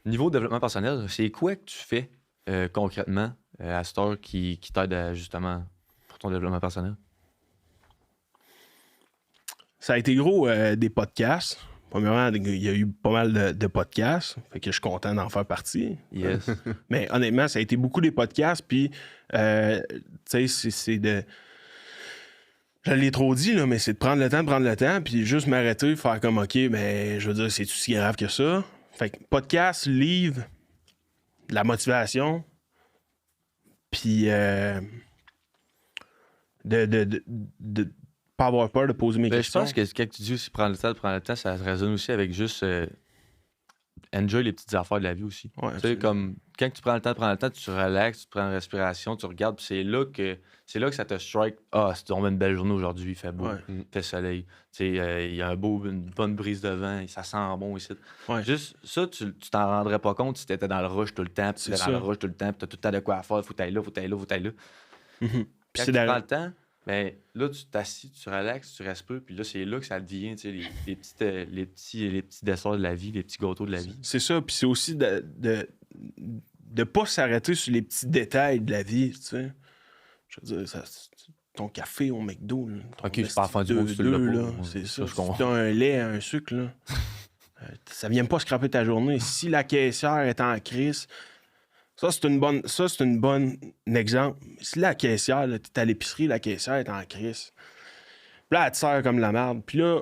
A: niveau développement personnel, c'est quoi que tu fais concrètement à cette heure qui t'aide justement pour ton développement personnel?
C: Ça a été gros des podcasts. Premièrement, il y a eu pas mal de podcasts. Fait que je suis content d'en faire partie.
A: Yes.
C: Mais honnêtement, ça a été beaucoup des podcasts. Puis, tu sais, c'est de. Je l'ai trop dit, là, mais c'est de prendre le temps, puis juste m'arrêter, faire comme, OK, mais je veux dire, c'est-tu si grave que ça? Fait que podcast, livre, de la motivation, puis de pas avoir peur de poser mes
A: Ben, je
C: questions.
A: pense que quand tu dis aussi prendre le temps, ça résonne aussi avec juste enjoy les petites affaires de la vie aussi.
C: Ouais,
A: Tu sais,
C: absolument.
A: comme quand tu prends le temps, tu relaxes, tu prends une respiration, tu regardes, puis c'est là que ça te strike. Ah, c'est vraiment une belle journée aujourd'hui, il fait beau,
C: Ouais.
A: il fait soleil. Tu sais, il y a une bonne brise de vent, et ça sent bon ici.
C: Ouais.
A: Juste ça, tu t'en rendrais pas compte si t'étais dans le rush tout le temps, puis
C: C'est
A: t'étais dans le
C: ça.
A: rush tout le temps, puis t'as tout le temps de quoi à faire, faut t'ailler là, faut t'ailler là, faut t'ailler là.
C: Mhm. Puis
A: Quand
C: c'est
A: tu prends
C: d'ailleurs-
A: le temps, ben, là, tu t'assis, tu relaxes, tu respires, puis là, c'est là que ça devient, tu sais, les petits desserts de la vie, les petits gâteaux de la vie.
C: C'est ça, puis c'est aussi de pas s'arrêter sur les petits détails de la vie, tu sais. Je veux dire, ton café au McDo, là, ton
A: Ok, c'est pas la fin du
C: esti
A: monde si tu l'as
C: 2-2,
A: pas.
C: là,
A: Ouais,
C: c'est
A: ça,
C: ça.
A: je comprends.
C: Si t'as un lait, un sucre, là, ça vient pas scraper ta journée. Si la caissière est en crise, ça, c'est une bonne exemple. Si la caissière, là, t'es à l'épicerie, la caissière est en crise. Puis là, elle te sert comme de la merde. Puis là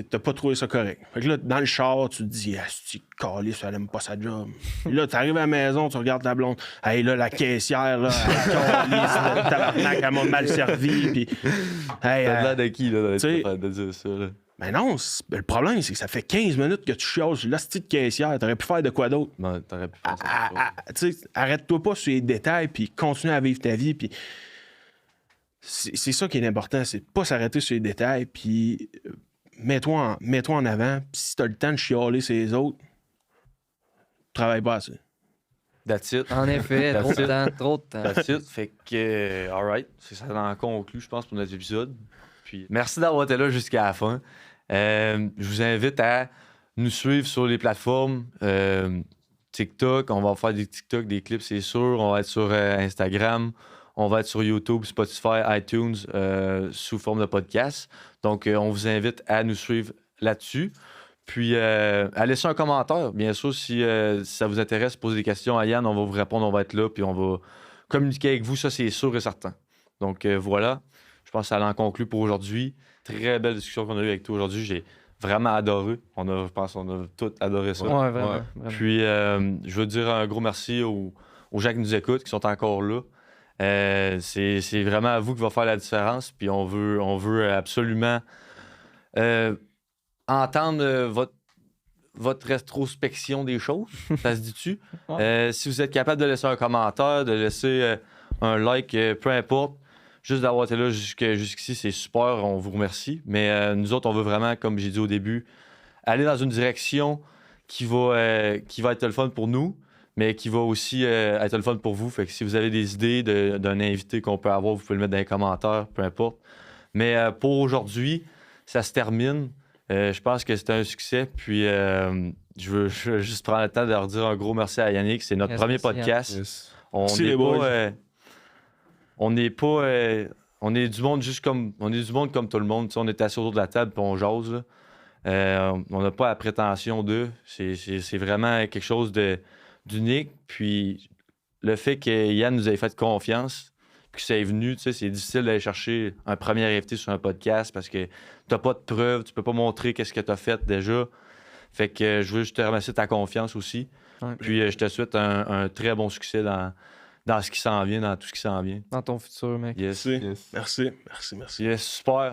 C: t'as pas trouvé ça correct. Fait que là, dans le char, tu te dis, ah, c'est calisse, elle aime pas sa job. Puis là, t'arrives à la maison, tu regardes ta blonde. Hey, là, la caissière, là, elle calisse, tabarnak, elle m'a mal servi. Puis, hey,
A: T'as l'air de qui, là,
C: tu sais-
A: de dire ça, là?
C: ben non, le problème, c'est que ça fait 15 minutes que tu chiales sur l'hostie de caissière. T'aurais pu faire de quoi d'autre?
A: Ben, t'aurais pu faire ça.
C: Tu sais, arrête-toi pas sur les détails, puis continue à vivre ta vie, puis c'est ça qui est important, c'est de pas s'arrêter sur les détails, puis mets-toi en avant, puis si t'as le temps de chialer sur les autres, travaille pas assez.
A: That's it.
B: En effet, trop de temps, trop de temps.
A: That's it. Fait que, alright, c'est ça en conclut, je pense, pour notre épisode. Puis, merci d'avoir été là jusqu'à la fin. Je vous invite à nous suivre sur les plateformes TikTok. On va faire des TikTok, des clips, c'est sûr. On va être sur Instagram. On va être sur YouTube, Spotify, iTunes, sous forme de podcast. Donc, on vous invite à nous suivre là-dessus. Puis, à laisser un commentaire, bien sûr, si ça vous intéresse, posez des questions à Yann, on va vous répondre, on va être là, puis on va communiquer avec vous, ça, c'est sûr et certain. Donc, voilà, je pense que ça en conclut pour aujourd'hui. Très belle discussion qu'on a eue avec toi aujourd'hui. J'ai vraiment adoré. Je pense qu'on a tous adoré ça.
B: Ouais, vraiment.
D: Ouais.
B: vraiment.
A: Puis, je veux dire un gros merci aux gens qui nous écoutent, qui sont encore là. C'est vraiment à vous qui va faire la différence. Puis, on veut absolument entendre votre rétrospection des choses. Ça se dit-tu?
B: Ouais.
A: Si vous êtes capable de laisser un commentaire, de laisser un like, peu importe, juste d'avoir été là jusqu'ici, c'est super. On vous remercie. Mais nous autres, on veut vraiment, comme j'ai dit au début, aller dans une direction qui va être le fun pour nous, mais qui va aussi être le fun pour vous. Fait que si vous avez des idées d'un invité qu'on peut avoir, vous pouvez le mettre dans les commentaires, peu importe. Mais pour aujourd'hui, ça se termine. Je pense que c'était un succès. Puis je veux juste prendre le temps de leur dire un gros merci à Yannick. C'est notre
B: Yes,
A: premier
B: merci, Yann.
A: podcast.
D: Yes.
A: On
C: Merci,
A: n'est
C: les boys.
A: on n'est pas. On est du monde on est du monde comme tout le monde. Tu sais, on est assis autour de la table et on jase. Là. On n'a pas la prétention d'eux. C'est vraiment quelque chose d'unique. Puis le fait que Yann nous ait fait confiance, puis que ça est venu, tu sais, c'est difficile d'aller chercher un premier invité sur un podcast parce que t'as pas de preuves, tu peux pas montrer qu'est-ce que t'as fait déjà. Fait que je veux juste te remercier de ta confiance aussi.
B: Ouais.
A: Puis je te souhaite un très bon succès dans ce qui s'en vient, dans tout ce qui s'en vient.
B: Dans ton futur, mec.
A: Yes.
C: Merci.
D: Yes.
C: Merci. Merci. Merci.
A: Yes, super.